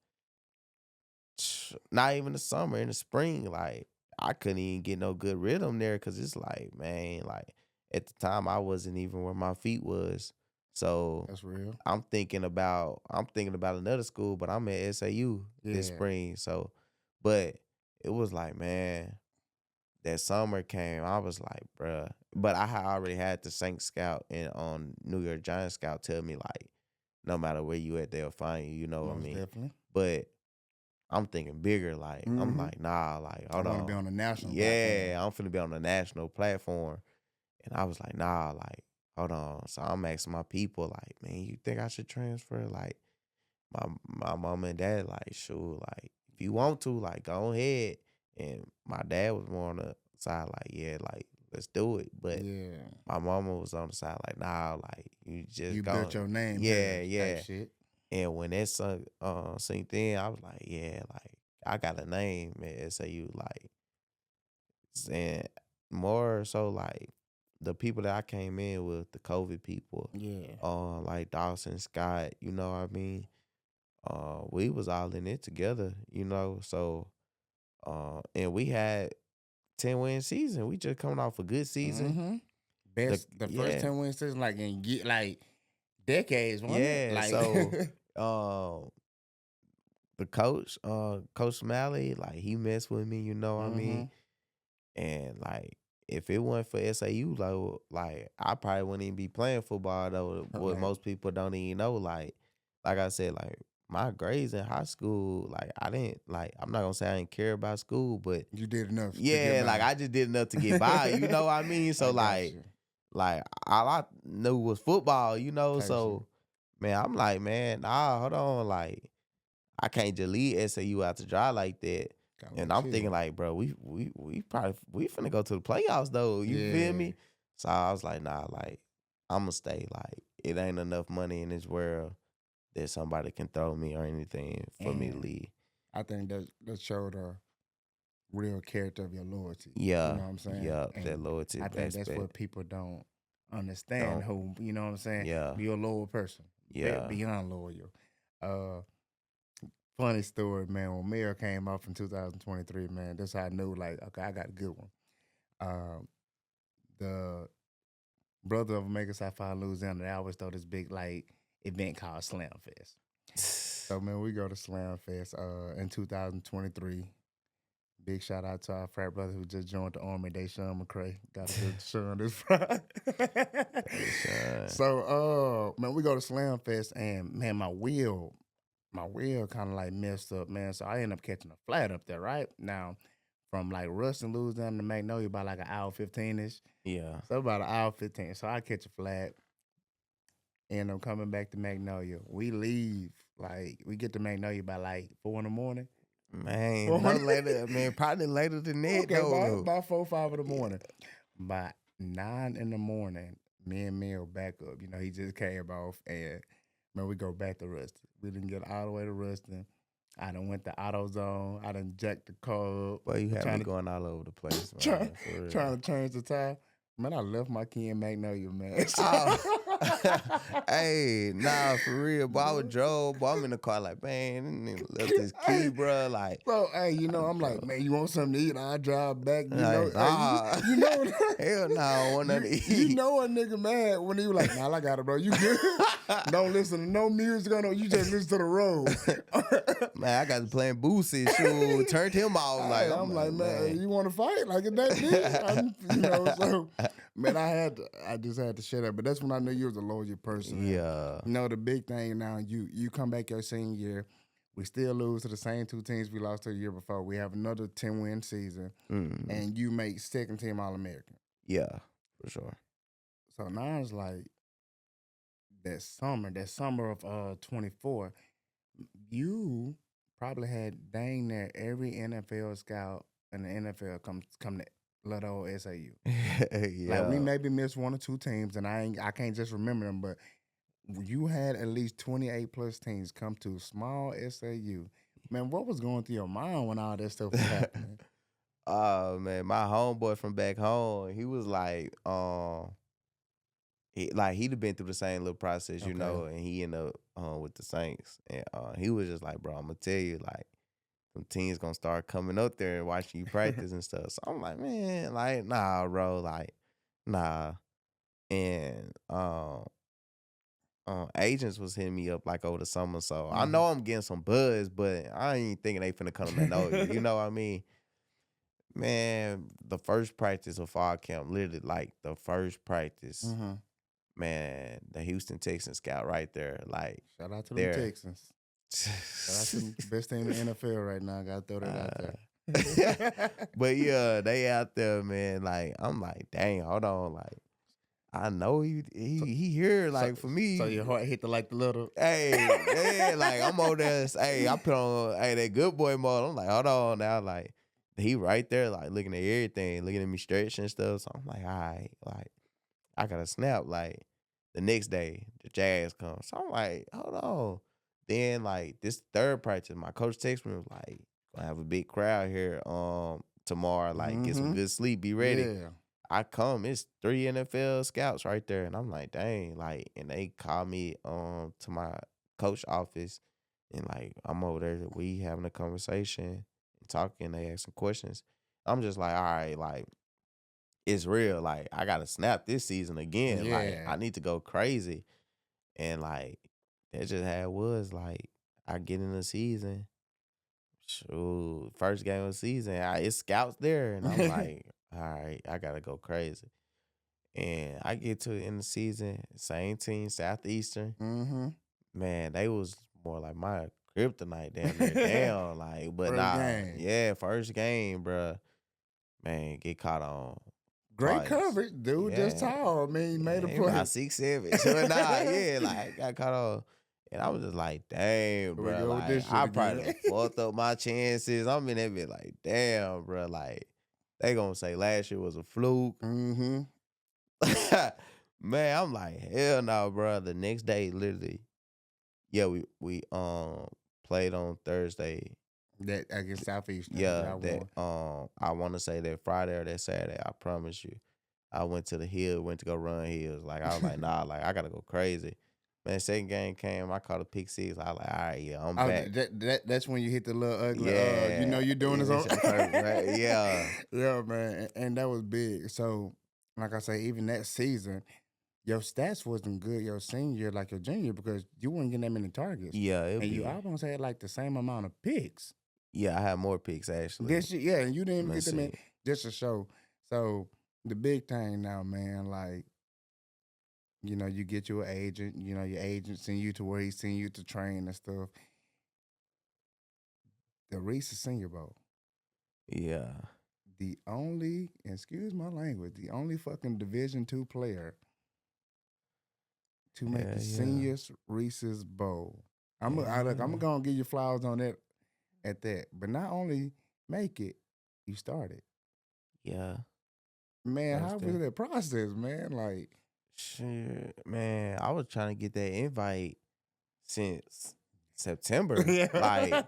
[SPEAKER 2] not even the summer, in the spring, like I couldn't even get no good rhythm there because it's like, man, like at the time I wasn't even where my feet was. So
[SPEAKER 1] That's real.
[SPEAKER 2] I'm thinking about another school, but I'm at SAU this
[SPEAKER 1] Yeah.
[SPEAKER 2] spring. So, but it was like, man, that summer came, I was like, bruh. But I had already had the Saint Scout and on New York Giant Scout tell me like, no matter where you at, they'll find you. You know what I
[SPEAKER 1] Most
[SPEAKER 2] mean?
[SPEAKER 1] definitely.
[SPEAKER 2] But I'm thinking bigger. Like I'm
[SPEAKER 1] Mm-hmm.
[SPEAKER 2] like, nah. Like
[SPEAKER 1] I
[SPEAKER 2] hold
[SPEAKER 1] want to be
[SPEAKER 2] on.
[SPEAKER 1] on the national platform.
[SPEAKER 2] Yeah, I'm finna be on the national platform. And I was like, nah. Like hold on. So I'm asking my people, like, man, you think I should transfer? Like my mom and dad, like, sure. Like if you want to, like, go ahead. And my dad was more on the side, like, yeah, like let's do it. But
[SPEAKER 1] Yeah.
[SPEAKER 2] my mama was on the side, like, nah, like you just
[SPEAKER 1] You
[SPEAKER 2] go.
[SPEAKER 1] built your name
[SPEAKER 2] Yeah,
[SPEAKER 1] here type
[SPEAKER 2] yeah.
[SPEAKER 1] shit.
[SPEAKER 2] And when that sunk synced in, I was like, yeah, like I got a name at SAU, like and more so like the people that I came in with, the COVID people,
[SPEAKER 1] Yeah.
[SPEAKER 2] like Dawson, Scott, you know what I mean? We was all in it together, you know. So and we had 10-win season. We just coming off a good season.
[SPEAKER 1] Mm-hmm.
[SPEAKER 2] The
[SPEAKER 1] The first
[SPEAKER 2] yeah,
[SPEAKER 1] 10 win season like in like decades, wasn't it?
[SPEAKER 2] yeah.
[SPEAKER 1] Like
[SPEAKER 2] So the coach, Coach Smalley, like he messed with me, you know what I
[SPEAKER 1] mm-hmm.
[SPEAKER 2] mean? And like if it wasn't for SAU, like I probably wouldn't even be playing football though. What
[SPEAKER 1] Right.
[SPEAKER 2] most people don't even know, like I said, like my grades in high school, like I didn't like I'm not gonna say I didn't care about school, but
[SPEAKER 1] You did enough to get
[SPEAKER 2] yeah, like
[SPEAKER 1] by.
[SPEAKER 2] I just did enough to get by, you know what I mean? So
[SPEAKER 1] I got you.
[SPEAKER 2] like all I knew was football, you know.
[SPEAKER 1] Type shit.
[SPEAKER 2] So man, I'm like, man, nah, hold on, like I can't just leave SAU out to dry like that.
[SPEAKER 1] Gotta
[SPEAKER 2] And
[SPEAKER 1] let
[SPEAKER 2] I'm
[SPEAKER 1] you.
[SPEAKER 2] thinking like, bro, we probably we finna go to the playoffs though. You feel
[SPEAKER 1] Yeah.
[SPEAKER 2] me? So I was like, nah, like I'm gonna stay. Like it ain't enough money in this world that somebody can throw me or anything for me to
[SPEAKER 1] And
[SPEAKER 2] leave.
[SPEAKER 1] I think that showed a real character of your loyalty. You know
[SPEAKER 2] Yeah,
[SPEAKER 1] what I'm saying?
[SPEAKER 2] yeah, that
[SPEAKER 1] And
[SPEAKER 2] loyalty
[SPEAKER 1] I think that's what
[SPEAKER 2] aspect.
[SPEAKER 1] people don't understand.
[SPEAKER 2] Don't.
[SPEAKER 1] Who you know what I'm saying?
[SPEAKER 2] Yeah,
[SPEAKER 1] Be a loyal person,
[SPEAKER 2] yeah.
[SPEAKER 1] beyond loyal. Uh, Funny story, man. When Mayor came off in 2023, man, that's how I knew. Like, okay, I got a good one. Um, the brother of Omega Psi Phi Louisiana, they always throw this big like event called Slam Fest. So man, we go to Slam Fest in 2023. Big shout out to our frat brother who just joined the army, Deshaun McCray. Got a good Sean this Friday.
[SPEAKER 2] Hey, Sean.
[SPEAKER 1] So man, we go to Slam Fest and man, my wheel kind of like messed up, man. So I end up catching a flat up there, right? Now, from like Ruston, Louisiana to Magnolia about like an hour 15-ish.
[SPEAKER 2] Yeah.
[SPEAKER 1] So about an hour 15. So I catch a flat, and I'm coming back to Magnolia. We leave, like, we get to Magnolia by like 4 in the morning.
[SPEAKER 2] Man,
[SPEAKER 1] 4
[SPEAKER 2] no
[SPEAKER 1] in
[SPEAKER 2] later. Man, probably later than that
[SPEAKER 1] Okay,
[SPEAKER 2] though.
[SPEAKER 1] by 4, 5 in the
[SPEAKER 2] Yeah.
[SPEAKER 1] morning. By 9 in the morning, me and Mel back up. You know, he just came off, and man, we go back to Ruston. We didn't get all the way to Ruston. I done went to AutoZone. I done jacked the car up.
[SPEAKER 2] Boy, you had me
[SPEAKER 1] Trying to
[SPEAKER 2] going all over the place,
[SPEAKER 1] trying,
[SPEAKER 2] man. For real.
[SPEAKER 1] trying to change the tire. Man, I left my key in Magnolia, man.
[SPEAKER 2] Oh, hey, nah, for real. Boy, I was drove. Boy, I'm in the car like, man, this nigga left his key,
[SPEAKER 1] Hey,
[SPEAKER 2] bro. Like,
[SPEAKER 1] so hey,
[SPEAKER 2] I
[SPEAKER 1] I'm like,
[SPEAKER 2] drove.
[SPEAKER 1] man, you want something to eat? I drive back.
[SPEAKER 2] Like,
[SPEAKER 1] Hey,
[SPEAKER 2] nah,
[SPEAKER 1] you know,
[SPEAKER 2] hell no, I don't want nothing to
[SPEAKER 1] you
[SPEAKER 2] eat.
[SPEAKER 1] know a nigga mad when he was like, nah, I got it, bro. You good? Don't listen to no music on. You just listen to the road.
[SPEAKER 2] Man, I got to playing Boosie. Shoot, turned him off. Like, I'm
[SPEAKER 1] I'm like,
[SPEAKER 2] like,
[SPEAKER 1] man,
[SPEAKER 2] man.
[SPEAKER 1] you want to fight? Like it that deep? So man, I just had to share that. But that's when I knew you was a loyal person. And,
[SPEAKER 2] Yeah.
[SPEAKER 1] the big thing now, you come back your senior year, we still lose to the same two teams we lost to the year before. We have another 10-win season,
[SPEAKER 2] Mm,
[SPEAKER 1] and you make second team All American.
[SPEAKER 2] yeah, for sure.
[SPEAKER 1] So now it's like that summer of 24, you probably had dang near every NFL scout in the NFL come to little old SAU. Like we
[SPEAKER 2] Yeah.
[SPEAKER 1] maybe missed one or two teams, and I can't just remember them, but you had at least 28 plus teams come to small SAU. Man, what was going through your mind when all that stuff was happening?
[SPEAKER 2] Oh man, my homeboy from back home, he was like, he'd have been through the same little process,
[SPEAKER 1] Okay.
[SPEAKER 2] and he ended up with the Saints, and he was just like, bro, I'm gonna tell you, like, some teams gonna start coming up there and watching you practice and stuff. So I'm like, man, like, nah, bro, like, nah, and agents was hitting me up like over the summer, so I
[SPEAKER 1] Mhm.
[SPEAKER 2] know I'm getting some buzz, but I ain't thinking they finna come to Magnolia. You know what I mean? Man, the first practice of fall camp, literally like the first practice,
[SPEAKER 1] Mhm.
[SPEAKER 2] man, the Houston Texans scout right there, like
[SPEAKER 1] Shout out to them
[SPEAKER 2] there.
[SPEAKER 1] Texans. Shout out to them best team in the NFL right now. Gotta throw that out
[SPEAKER 2] Uh,
[SPEAKER 1] there.
[SPEAKER 2] but yeah, they out there, man. Like I'm like, dang, hold on, like I know
[SPEAKER 1] so,
[SPEAKER 2] he here,
[SPEAKER 1] so,
[SPEAKER 2] like for
[SPEAKER 1] so
[SPEAKER 2] me.
[SPEAKER 1] your heart hit the like the little.
[SPEAKER 2] Hey, yeah, like I'm over there. Hey, I put on that good boy mode. I'm like, hold on now, like he right there, like looking at everything, looking at me stretch and stuff. So I'm like, all right, like I gotta snap. Like the next day, the Jazz come. So I'm like, hold on. Then like this third practice, my coach texted me was like, gonna have a big crowd here tomorrow. Like get some
[SPEAKER 1] Mm-hmm.
[SPEAKER 2] good sleep, be ready.
[SPEAKER 1] Yeah.
[SPEAKER 2] I come, it's 3 NFL scouts right there, and I'm like, dang, like, and they call me to my coach office, and like I'm over there, we having a conversation and talking. They asking questions. I'm just like, all right, like it's real. Like I gotta snap this season again. Like
[SPEAKER 1] Yeah.
[SPEAKER 2] I need to go crazy, and like that just how it was. Like I get in the season, shoot, first game of the season, it's scouts there, and I'm like, all right, I gotta go crazy. And I get to the end of the season, same team, Southeastern.
[SPEAKER 1] Mm-hmm.
[SPEAKER 2] Man, they was more like my kryptonite damn near down. Like, but
[SPEAKER 1] First
[SPEAKER 2] nah,
[SPEAKER 1] game.
[SPEAKER 2] yeah, first game, bruh. Man, get caught on
[SPEAKER 1] Great
[SPEAKER 2] twice.
[SPEAKER 1] coverage. Dude just
[SPEAKER 2] Yeah.
[SPEAKER 1] tall. I mean, he made
[SPEAKER 2] Yeah,
[SPEAKER 1] a
[SPEAKER 2] he about
[SPEAKER 1] play.
[SPEAKER 2] 6'7". So nah, yeah, like I got caught on. And I was just like, damn,
[SPEAKER 1] Here we
[SPEAKER 2] bruh.
[SPEAKER 1] go with
[SPEAKER 2] Like,
[SPEAKER 1] this shit
[SPEAKER 2] I probably
[SPEAKER 1] again.
[SPEAKER 2] done fucked up my chances. I'm in that bit like, damn, bruh. Like, they gonna say last year was a fluke.
[SPEAKER 1] Mm-hmm.
[SPEAKER 2] Man, I'm like, hell no, bro. The next day, literally, yeah, we played on Thursday.
[SPEAKER 1] That against Southeastern,
[SPEAKER 2] Yeah,
[SPEAKER 1] y'all
[SPEAKER 2] that
[SPEAKER 1] won.
[SPEAKER 2] I want to say that Friday or that Saturday. I promise you, I went to the hill, went to go run hills. Like I was like, nah, like I gotta go crazy. Man, second game came, I caught a pick six. I was like, all right, yeah, I'm
[SPEAKER 1] Oh,
[SPEAKER 2] back.
[SPEAKER 1] that's when you hit the little ugly. You know
[SPEAKER 2] Yeah,
[SPEAKER 1] you're doing this
[SPEAKER 2] yeah,
[SPEAKER 1] on.
[SPEAKER 2] shit perfect, right? Yeah,
[SPEAKER 1] Yeah, man, and that was big. So, like I say, even that season, your stats wasn't good your senior year like your junior because you weren't getting that many targets,
[SPEAKER 2] yeah, it'll
[SPEAKER 1] and you
[SPEAKER 2] be.
[SPEAKER 1] almost had like the same amount of picks
[SPEAKER 2] Yeah, I had more picks actually.
[SPEAKER 1] this year. Yeah, and you didn't even get
[SPEAKER 2] Let's
[SPEAKER 1] them in
[SPEAKER 2] see.
[SPEAKER 1] just to show. So the big thing now, man, like you get your agent. Your agent send you to where he send you to train and stuff. The Reese Senior Bowl.
[SPEAKER 2] Yeah,
[SPEAKER 1] The only, excuse my language, the only fucking Division II player to make the
[SPEAKER 2] yeah, yeah,
[SPEAKER 1] seniors Reese's Bowl. Look, I'm
[SPEAKER 2] yeah,
[SPEAKER 1] gonna give you flowers on that at that. But not only make it, you started.
[SPEAKER 2] yeah.
[SPEAKER 1] Man,
[SPEAKER 2] Most
[SPEAKER 1] how was
[SPEAKER 2] definitely.
[SPEAKER 1] that process, man? Like,
[SPEAKER 2] Shit, man, I was trying to get that invite since September. Like,
[SPEAKER 1] yeah.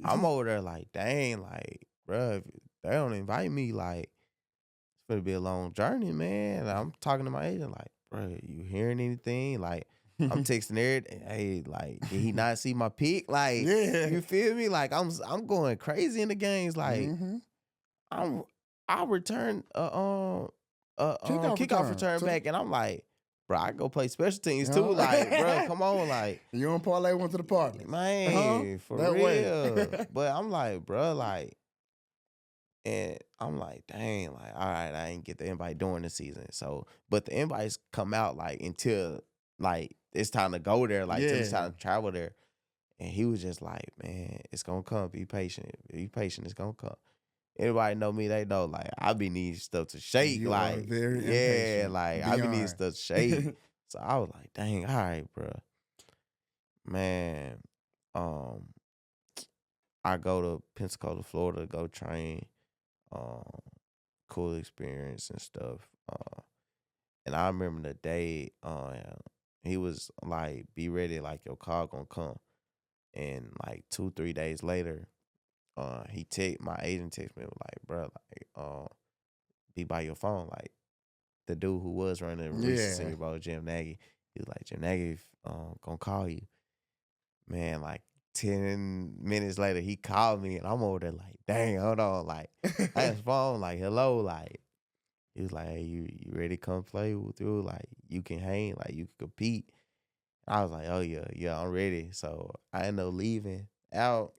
[SPEAKER 2] I'm over there like, dang, like, bruh, if they don't invite me, like, it's gonna be a long journey, man. I'm talking to my agent, like, bruh, you hearing anything? Like, I'm texting Eric, hey, like, did he not see my pick? Like,
[SPEAKER 1] Yeah.
[SPEAKER 2] you feel me? Like, I'm going crazy in the games. Like,
[SPEAKER 1] Mm-hmm.
[SPEAKER 2] I'm I return
[SPEAKER 1] Kickoff
[SPEAKER 2] kickoff
[SPEAKER 1] return.
[SPEAKER 2] return
[SPEAKER 1] So,
[SPEAKER 2] back, and I'm like, bro, I go play special teams too.
[SPEAKER 1] huh?
[SPEAKER 2] Like, bro, come on, like,
[SPEAKER 1] You and Parlay went to the party. Huh?
[SPEAKER 2] man, for
[SPEAKER 1] That way.
[SPEAKER 2] real. But I'm like, bro, like, and I'm like, dang, like, all right, I ain't get the invite during the season. So, but the invites come out like until like it's time to go there, like till it's
[SPEAKER 1] Yeah.
[SPEAKER 2] time to travel there. And he was just like, man, it's gonna come. Be patient. Be patient. It's gonna come. Everybody know me, they know like I be needing stuff to shake.
[SPEAKER 1] You are
[SPEAKER 2] Like,
[SPEAKER 1] very
[SPEAKER 2] yeah,
[SPEAKER 1] impatient.
[SPEAKER 2] like I be needing
[SPEAKER 1] Beyond.
[SPEAKER 2] stuff to shake. So I was like, dang, all right, bro. Man, um, I go to Pensacola, Florida to go train. Um, cool experience and stuff. And I remember the day he was like, be ready, like your car gonna come. And like 2, 3 days later, my agent text me like, bro, like, be by your phone. Like the dude who was running the Reese
[SPEAKER 1] Yeah.
[SPEAKER 2] Senior Bowl, Jim Nagy, he was like, Jim Nagy gonna call you. Man, like 10 minutes later, he called me and I'm over there like, dang, hold on. Like I had his phone, like, hello, like he was like, hey, you ready to come play with you? Like you can hang, like you can compete. I was like, oh yeah, yeah, I'm ready. So I ended up leaving out,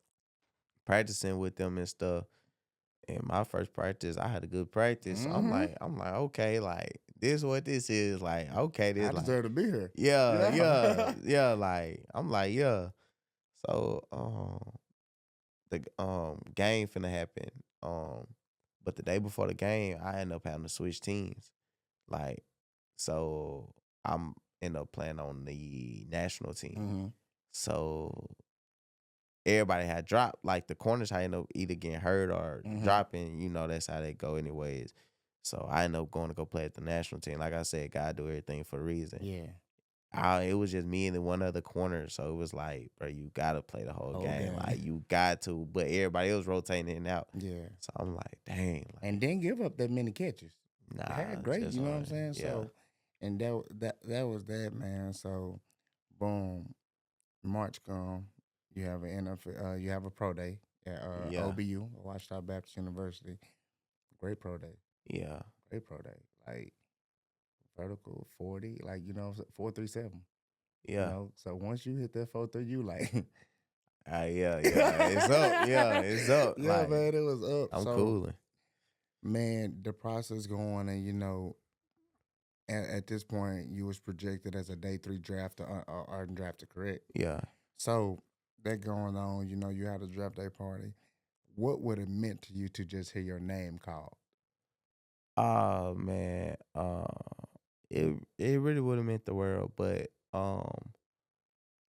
[SPEAKER 2] practicing with them and stuff. And my first practice, I had a good practice. So
[SPEAKER 1] Mm-hmm.
[SPEAKER 2] I'm like, okay, like this what this is. Like, okay,
[SPEAKER 1] I
[SPEAKER 2] this like,
[SPEAKER 1] deserve to be here.
[SPEAKER 2] yeah, yeah,
[SPEAKER 1] Yeah.
[SPEAKER 2] yeah. Like, I'm like, yeah. So the game finna happen. But the day before the game, I end up having to switch teams. Like, so I'm end up playing on the national team.
[SPEAKER 1] Mm-hmm.
[SPEAKER 2] So everybody had dropped. Like the corners, I end up either getting hurt or
[SPEAKER 1] Mm-hmm.
[SPEAKER 2] dropping. You know, that's how they go, anyways. So I ended up going to go play at the national team. Like I said, God do everything for a reason.
[SPEAKER 1] Yeah.
[SPEAKER 2] It was just me and the one other corner, so it was like, bro, you gotta play the whole
[SPEAKER 1] Whole
[SPEAKER 2] game.
[SPEAKER 1] game.
[SPEAKER 2] Like you got to, but everybody else rotating in and out.
[SPEAKER 1] Yeah.
[SPEAKER 2] So I'm like, dang,
[SPEAKER 1] And
[SPEAKER 2] like
[SPEAKER 1] didn't give up that many catches.
[SPEAKER 2] nah,
[SPEAKER 1] Had great,
[SPEAKER 2] just
[SPEAKER 1] you know what I'm
[SPEAKER 2] on,
[SPEAKER 1] saying?
[SPEAKER 2] yeah,
[SPEAKER 1] So, and that was that, man. So, boom, March come, you have an NFL, you have a pro day at
[SPEAKER 2] yeah,
[SPEAKER 1] OBU, Ouachita Baptist University. Great pro day,
[SPEAKER 2] yeah,
[SPEAKER 1] great pro day. Like vertical 40, like 437.
[SPEAKER 2] yeah,
[SPEAKER 1] So once you hit that 4-3, you like,
[SPEAKER 2] yeah, yeah. It's up, yeah, it's up.
[SPEAKER 1] yeah,
[SPEAKER 2] Like
[SPEAKER 1] man, it was up.
[SPEAKER 2] I'm
[SPEAKER 1] So,
[SPEAKER 2] cooling,
[SPEAKER 1] man, the process going, and at this point, you was projected as a day 3 draft or undrafted, correct?
[SPEAKER 2] yeah.
[SPEAKER 1] So that going on, you had a draft day party. What would it meant to you to just hear your name called?
[SPEAKER 2] Oh man, it really would have meant the world, but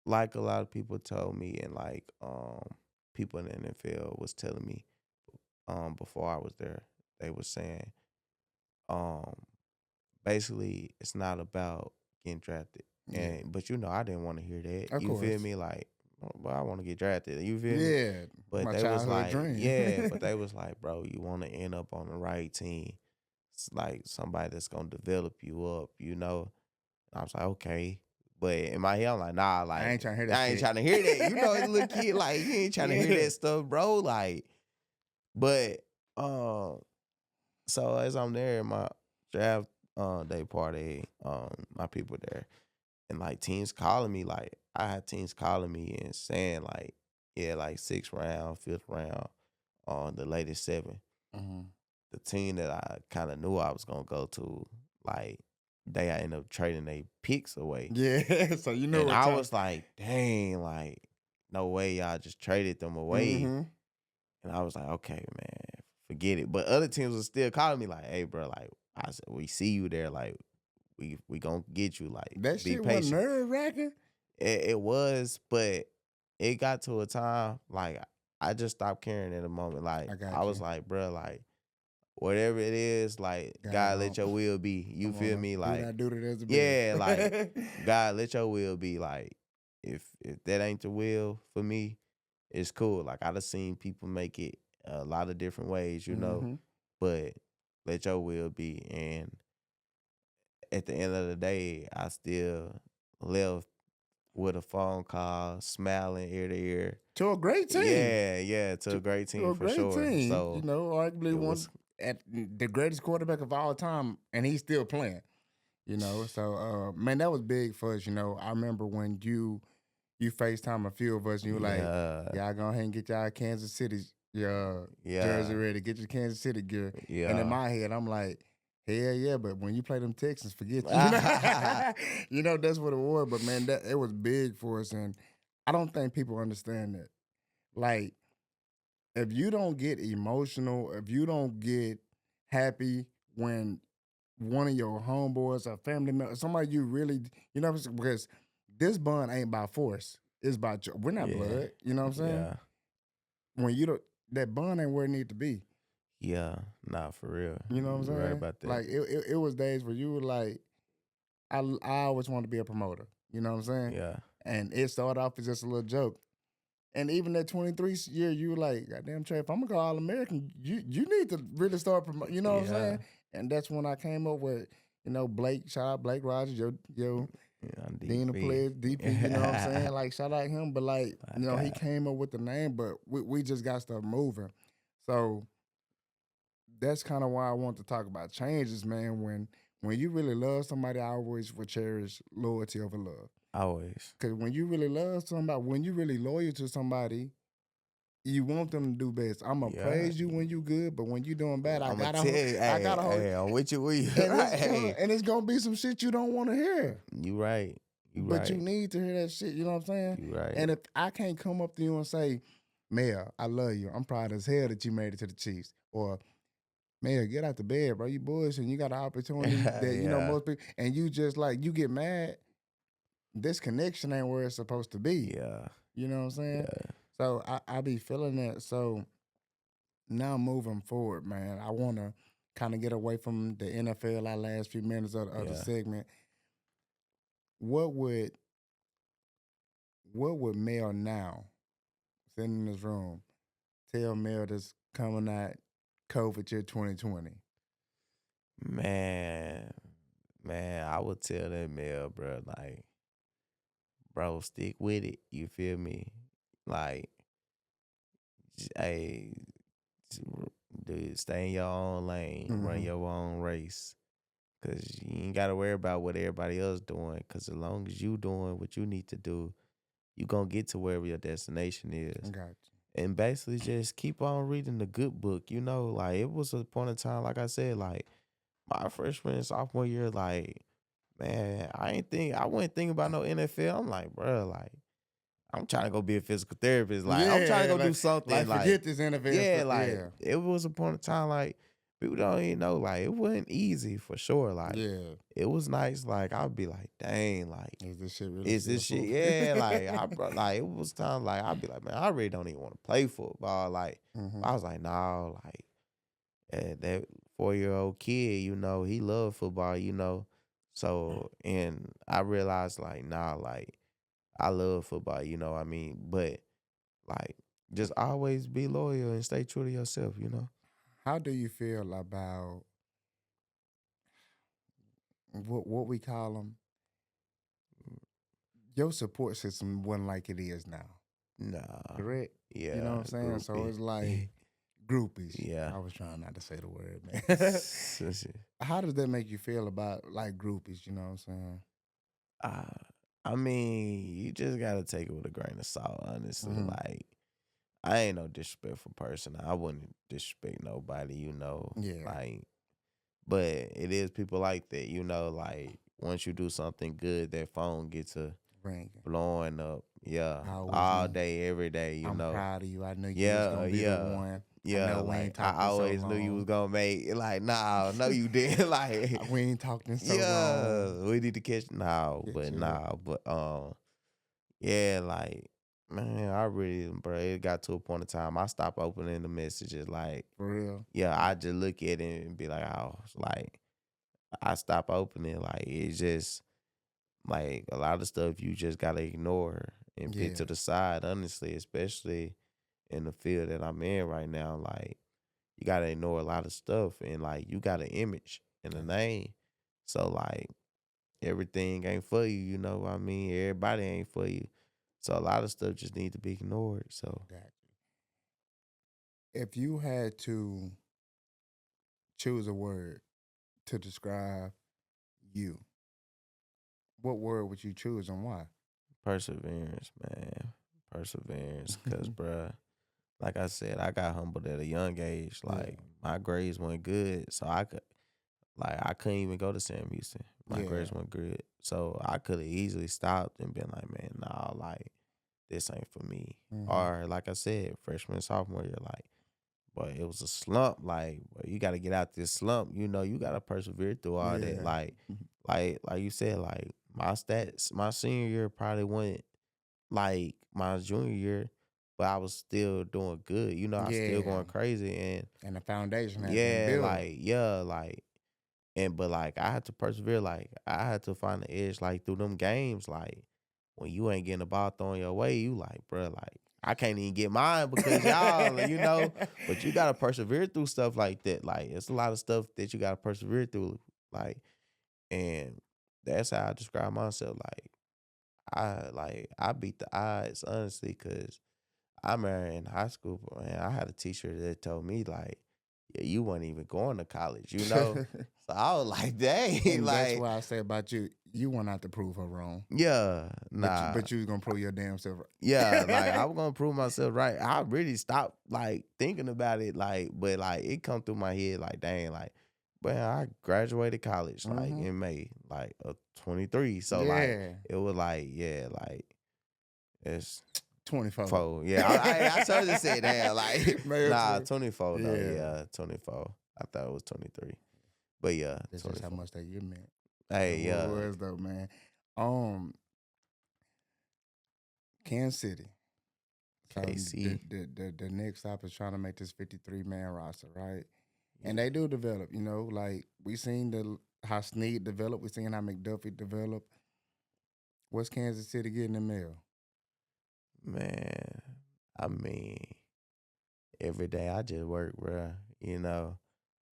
[SPEAKER 2] like a lot of people told me, and like people in the NFL was telling me before I was there, they was saying um basically it's not about getting drafted.
[SPEAKER 1] Yeah,
[SPEAKER 2] But I didn't want to hear that.
[SPEAKER 1] of
[SPEAKER 2] You feel
[SPEAKER 1] course.
[SPEAKER 2] me? Like, well, I want to get drafted. You feel me?
[SPEAKER 1] Yeah,
[SPEAKER 2] But
[SPEAKER 1] my
[SPEAKER 2] they was
[SPEAKER 1] childhood
[SPEAKER 2] like,
[SPEAKER 1] dream.
[SPEAKER 2] yeah, but they was like, bro, you want to end up on the right team. It's like somebody that's gonna develop you up, I was like, okay. But in my head, I'm like, nah,
[SPEAKER 1] I
[SPEAKER 2] like,
[SPEAKER 1] ain't trying to hear that
[SPEAKER 2] I ain't
[SPEAKER 1] shit.
[SPEAKER 2] trying to hear that. As a little kid, like, you ain't trying to hear
[SPEAKER 1] Yeah.
[SPEAKER 2] that stuff, bro. Like, but so as I'm there in my draft day party, my people there, and like teams calling me, like I had teams calling me and saying like, yeah, like 6th round, 5th round, on the latest 7.
[SPEAKER 1] Mhm.
[SPEAKER 2] The team that I kind of knew I was gonna go to, like they ended up trading their picks away,
[SPEAKER 1] Yeah, so you know
[SPEAKER 2] and
[SPEAKER 1] what
[SPEAKER 2] I
[SPEAKER 1] time.
[SPEAKER 2] was like, dang, like no way y'all just traded them away.
[SPEAKER 1] Mm-hmm.
[SPEAKER 2] And I was like, okay, man, forget it. But other teams was still calling me like, hey, bro, like I said, we see you there, like we gonna get you, like
[SPEAKER 1] That
[SPEAKER 2] be
[SPEAKER 1] shit was
[SPEAKER 2] patient.
[SPEAKER 1] nerve wracking.
[SPEAKER 2] It was, but it got to a time like I just stopped caring at a moment. Like
[SPEAKER 1] I
[SPEAKER 2] I
[SPEAKER 1] got
[SPEAKER 2] was
[SPEAKER 1] you.
[SPEAKER 2] like, bro, like whatever it is, like
[SPEAKER 1] God
[SPEAKER 2] God let
[SPEAKER 1] don't.
[SPEAKER 2] your will be. You
[SPEAKER 1] Come
[SPEAKER 2] feel
[SPEAKER 1] on,
[SPEAKER 2] me?
[SPEAKER 1] do
[SPEAKER 2] Like
[SPEAKER 1] not do that as a
[SPEAKER 2] yeah, like
[SPEAKER 1] bear.
[SPEAKER 2] God let your will be. Like if that ain't the will for me, it's cool. Like I done seen people make it a lot of different ways,
[SPEAKER 1] Mm-hmm.
[SPEAKER 2] but let your will be. And at the end of the day, I still left with a phone call, smiling ear to ear.
[SPEAKER 1] To a great team.
[SPEAKER 2] Yeah, yeah, to a great
[SPEAKER 1] To
[SPEAKER 2] team
[SPEAKER 1] a
[SPEAKER 2] for
[SPEAKER 1] great
[SPEAKER 2] sure.
[SPEAKER 1] team.
[SPEAKER 2] So
[SPEAKER 1] Arguably
[SPEAKER 2] it
[SPEAKER 1] one
[SPEAKER 2] was,
[SPEAKER 1] at the greatest quarterback of all time, and he's still playing. So man, that was big for us. I remember when you FaceTime a few of us, and you were like,
[SPEAKER 2] yeah,
[SPEAKER 1] "Y'all go ahead and get y'all Kansas City jersey
[SPEAKER 2] yeah,
[SPEAKER 1] ready, get your Kansas City gear." And in
[SPEAKER 2] yeah.
[SPEAKER 1] my head, I'm like, "Hell yeah!" But when you play them Texans, forget you.
[SPEAKER 2] yeah,
[SPEAKER 1] That's what it was. But man, that it was big for us, and I don't think people understand that. Like, if you don't get emotional, if you don't get happy when one of your homeboys or family members, somebody you really, what I'm saying? Because this bond ain't by force. It's by we're not blood. You know what I'm saying?
[SPEAKER 2] yeah,
[SPEAKER 1] When you don't, that bond ain't where it need to be.
[SPEAKER 2] yeah. Nah, for real.
[SPEAKER 1] You know what I'm
[SPEAKER 2] You right
[SPEAKER 1] saying?
[SPEAKER 2] about that.
[SPEAKER 1] Like it was days where you were like, I always wanted to be a promoter. You know what I'm saying?
[SPEAKER 2] Yeah,
[SPEAKER 1] And it started off as just a little joke. And even that 23 year, you were like, goddamn, Trey, if I'm gonna go All American, you need to really start promoting. You know what I'm
[SPEAKER 2] yeah,
[SPEAKER 1] saying? And that's when I came up with, Blake, shout out Blake Rogers, your
[SPEAKER 2] yeah.
[SPEAKER 1] Dean of
[SPEAKER 2] DP.
[SPEAKER 1] Players, DP, you know what I'm saying? Like, shout out him. But like,
[SPEAKER 2] My
[SPEAKER 1] he
[SPEAKER 2] God.
[SPEAKER 1] came up with the name, but we just got stuff moving. So that's kind of why I want to talk about changes, man. When you really love somebody, I always would cherish loyalty over love.
[SPEAKER 2] Always.
[SPEAKER 1] Cause when you really love somebody, when you really loyal to somebody, you want them to do best. I'm gonna
[SPEAKER 2] Yeah.
[SPEAKER 1] praise you when you good, but when you doing bad,
[SPEAKER 2] I'm gonna tell you,
[SPEAKER 1] I
[SPEAKER 2] hey,
[SPEAKER 1] gotta hold.
[SPEAKER 2] hey, I'm with you,
[SPEAKER 1] And
[SPEAKER 2] right? Hey,
[SPEAKER 1] it's gonna be some shit you don't want to hear,
[SPEAKER 2] you right. You
[SPEAKER 1] but you
[SPEAKER 2] right.
[SPEAKER 1] need to hear that shit. You know what I'm saying?
[SPEAKER 2] You right.
[SPEAKER 1] And if I can't come up to you and say, Mayor, I love you. I'm proud as hell that you made it to the Chiefs, or Mayor, get out the bed, bro. You boys, and you got an opportunity that
[SPEAKER 2] yeah.
[SPEAKER 1] most people, and you just like you get mad. This connection ain't where it's supposed to be.
[SPEAKER 2] Yeah.
[SPEAKER 1] You know what I'm saying?
[SPEAKER 2] Yeah.
[SPEAKER 1] So I be feeling that. So now moving forward, man, I want to kind of get away from the NFL. Our last few minutes of the
[SPEAKER 2] Yeah.
[SPEAKER 1] segment. What would Mel now sitting in this room tell Mel that's coming out COVID year 2020?
[SPEAKER 2] Man. Man, I would tell that male, bro, like, bro, stick with it. You feel me? Like, hey, dude, stay in your own lane, run
[SPEAKER 1] Mm-hmm.
[SPEAKER 2] your own race. Cause you ain't gotta worry about what everybody else doing. Cause as long as you doing what you need to do, you gonna get to wherever your destination
[SPEAKER 1] I
[SPEAKER 2] is.
[SPEAKER 1] got
[SPEAKER 2] And basically just keep on reading the good book. Like it was a point in time, like I said, like my freshman and sophomore year, like, man, I wasn't thinking about no NFL. I'm like, bro, like, I'm trying to go be a physical therapist.
[SPEAKER 1] you.
[SPEAKER 2] Like, I'm trying to
[SPEAKER 1] Yeah,
[SPEAKER 2] go do something.
[SPEAKER 1] like
[SPEAKER 2] Like,
[SPEAKER 1] forget this NFL
[SPEAKER 2] yeah,
[SPEAKER 1] stuff.
[SPEAKER 2] like
[SPEAKER 1] Yeah,
[SPEAKER 2] it was a point in time, like, people don't even know, like, it wasn't easy for sure. Like,
[SPEAKER 1] yeah.
[SPEAKER 2] it was nice. Like, I'd be like, dang, like,
[SPEAKER 1] Is this shit really
[SPEAKER 2] is
[SPEAKER 1] still
[SPEAKER 2] this shit?
[SPEAKER 1] food?
[SPEAKER 2] Yeah, like like it was time. Like I'd be like, man, I really don't even want to play football. Like
[SPEAKER 1] Mm-hmm.
[SPEAKER 2] I was like, nah, like that 4-year-old kid, he loved football. So and I realized like, nah, like I love football, what I mean? But like just always be loyal and stay true to yourself.
[SPEAKER 1] How do you feel about what we call them? Your support system wasn't like it is now,
[SPEAKER 2] Nah.
[SPEAKER 1] correct? You know what
[SPEAKER 2] Yeah,
[SPEAKER 1] I'm saying? So
[SPEAKER 2] groupie.
[SPEAKER 1] it's like groupies.
[SPEAKER 2] Yeah.
[SPEAKER 1] I was trying not to say the word, man.
[SPEAKER 2] Sissy.
[SPEAKER 1] How does that make you feel about like groupies? You know what I'm saying?
[SPEAKER 2] Uh, I mean, you just gotta take it with a grain of salt, honestly.
[SPEAKER 1] Hmm.
[SPEAKER 2] Like, I ain't no disrespectful person. I wouldn't disrespect nobody.
[SPEAKER 1] Yeah,
[SPEAKER 2] Like, but it is people like that. Like, once you do something good, that phone gets to
[SPEAKER 1] ringing.
[SPEAKER 2] blowing up. Yeah,
[SPEAKER 1] Always
[SPEAKER 2] all
[SPEAKER 1] knew.
[SPEAKER 2] day, every day.
[SPEAKER 1] I'm proud of you. I knew you was
[SPEAKER 2] Yeah,
[SPEAKER 1] gonna be the
[SPEAKER 2] yeah,
[SPEAKER 1] one. I
[SPEAKER 2] yeah.
[SPEAKER 1] know we
[SPEAKER 2] Like,
[SPEAKER 1] ain't
[SPEAKER 2] I
[SPEAKER 1] talked in so
[SPEAKER 2] always knew you was
[SPEAKER 1] long.
[SPEAKER 2] gonna make it. Like, nah, no, you didn't. Like,
[SPEAKER 1] We ain't talked in so
[SPEAKER 2] yeah,
[SPEAKER 1] long.
[SPEAKER 2] we need to catch
[SPEAKER 1] Get you.
[SPEAKER 2] but yeah, like man, I really, bro, it got to a point in time I stopped opening the messages. Like,
[SPEAKER 1] For real.
[SPEAKER 2] yeah, I just look at it and be like, oh, like I stop opening. Like it's just like a lot of stuff you just gotta ignore and put
[SPEAKER 1] Yeah.
[SPEAKER 2] to the side. Honestly, especially in the field that I'm in right now, like you gotta ignore a lot of stuff and like you got an image and a name. So like everything ain't for you, you know what I mean? Everybody ain't for you. So a lot of stuff just need to be ignored. So
[SPEAKER 1] Got you. If you had to choose a word to describe you, what word would you choose and why?
[SPEAKER 2] perseverance, man. Perseverance. Cause bruh, like I said, I got humbled at a young age.
[SPEAKER 1] Yeah.
[SPEAKER 2] Like my grades weren't good. So I couldn't even go to Sam Houston. My
[SPEAKER 1] Yeah.
[SPEAKER 2] grades weren't good. So I could have easily stopped and been like, man, nah, like this ain't for me.
[SPEAKER 1] Hmm.
[SPEAKER 2] Or like I said, freshman, sophomore year, like, but it was a slump. Like, but you got to get out this slump. You got to persevere through all that.
[SPEAKER 1] Yeah.
[SPEAKER 2] Like you said, like my stats, my senior year probably went like my junior year, but I was still doing good. I still
[SPEAKER 1] Yeah.
[SPEAKER 2] going crazy, and
[SPEAKER 1] And the foundation had been
[SPEAKER 2] yeah,
[SPEAKER 1] built.
[SPEAKER 2] like yeah, like and but like I had to persevere. Like I had to find the edge. Like through them games, like when you ain't getting the ball thrown your way, you like, bruh, like I can't even get mine because y'all. But you gotta persevere through stuff like that. Like it's a lot of stuff that you gotta persevere through. Like and that's how I describe myself. I beat the odds honestly, cause I remember in high school, man, I had a teacher that told me like, yeah, you weren't even going to college. So I was like, dang,
[SPEAKER 1] And that's
[SPEAKER 2] like,
[SPEAKER 1] why I say about you, you want not to prove her wrong.
[SPEAKER 2] yeah,
[SPEAKER 1] But
[SPEAKER 2] nah,
[SPEAKER 1] but you was gonna prove your damn self
[SPEAKER 2] yeah, like
[SPEAKER 1] right.
[SPEAKER 2] I was gonna prove myself right. I really stopped like thinking about it, like, but like it come through my head, like, dang, like, well, I graduated college like
[SPEAKER 1] Hmm.
[SPEAKER 2] in May, like of 23. So like
[SPEAKER 1] Yeah.
[SPEAKER 2] it was like, yeah, like it's
[SPEAKER 1] 24.
[SPEAKER 2] 4. Yeah, I told you to say that. Like,
[SPEAKER 1] Man,
[SPEAKER 2] nah, 24 though.
[SPEAKER 1] yeah.
[SPEAKER 2] Yeah, 24. I thought it was 23. But yeah,
[SPEAKER 1] That's just how
[SPEAKER 2] 24.
[SPEAKER 1] much that you meant. That's
[SPEAKER 2] Hey,
[SPEAKER 1] what it
[SPEAKER 2] yeah,
[SPEAKER 1] was though, man. Um, Kansas City. So
[SPEAKER 2] KC.
[SPEAKER 1] the next stop is trying to make this 53-man roster, right? And
[SPEAKER 2] Yeah.
[SPEAKER 1] they do develop, like we seen the how Snead develop, we seen how McDuffie develop. What's Kansas City getting in the mail?
[SPEAKER 2] Man, I mean, every day I just work, bruh.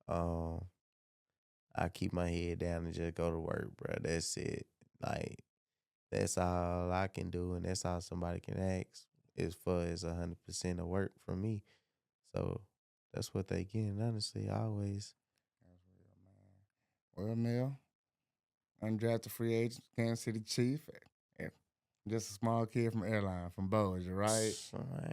[SPEAKER 2] Um, I keep my head down and just go to work, bruh. That's it. Like, that's all I can do, and that's all somebody can ask as far as 100% of work from me. So that's what they getting, honestly, always.
[SPEAKER 1] That's real, man. Well, Mel, undrafted free agent, Kansas City Chief. eh, Just a small kid from airline from Bossier, right?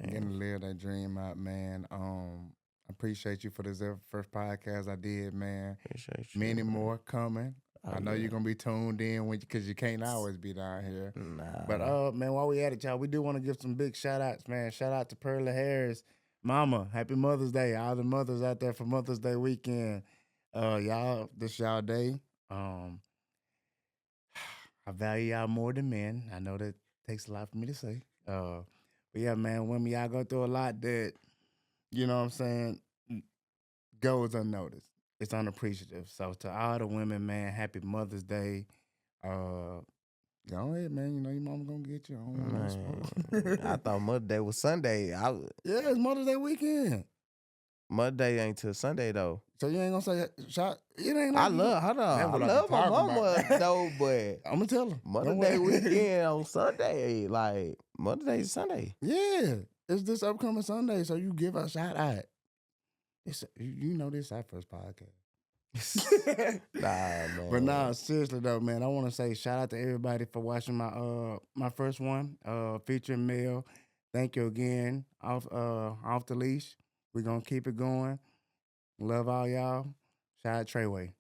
[SPEAKER 1] Getting
[SPEAKER 2] Man,
[SPEAKER 1] to live that dream out, man. I appreciate you for this first podcast I did, man.
[SPEAKER 2] appreciate you,
[SPEAKER 1] Many
[SPEAKER 2] man.
[SPEAKER 1] more coming.
[SPEAKER 2] Oh
[SPEAKER 1] I know you're
[SPEAKER 2] yeah.
[SPEAKER 1] gonna be tuned in because you can't always be down here. But
[SPEAKER 2] Nah.
[SPEAKER 1] man, while we at it, y'all, we do want to give some big shout outs, man. Shout out to Pearlie Harris, Mama. Happy Mother's Day. All the mothers out there for Mother's Day weekend. Y'all, this y'all day. Um, I value y'all more than men. I know that takes a lot for me to say. But yeah, man, women, y'all go through a lot that, you know what I'm saying, goes unnoticed. it's unappreciative. So to all the women, man, happy Mother's Day. Go ahead, man. You know your mama gonna get you. I don't want no
[SPEAKER 2] Man, I
[SPEAKER 1] smoke.
[SPEAKER 2] thought Mother's Day was Sunday.
[SPEAKER 1] Yeah, it's Mother's Day weekend.
[SPEAKER 2] Mother's Day ain't till Sunday though.
[SPEAKER 1] So you ain't gonna say shot. It ain't
[SPEAKER 2] I
[SPEAKER 1] like
[SPEAKER 2] love, hold on, I love my mama though, but
[SPEAKER 1] I'm gonna tell her.
[SPEAKER 2] Mother's Day weekend on Sunday, like Mother's Day is Sunday.
[SPEAKER 1] Yeah, it's this upcoming Sunday, so you give a shout out. It's you know this our first podcast.
[SPEAKER 2] Nah, man.
[SPEAKER 1] But nah, seriously though, man, I want to say shout out to everybody for watching my first one, featuring Mel. Thank you again. Off the leash. We're gonna keep it going. Love all y'all. Shout out Treyway.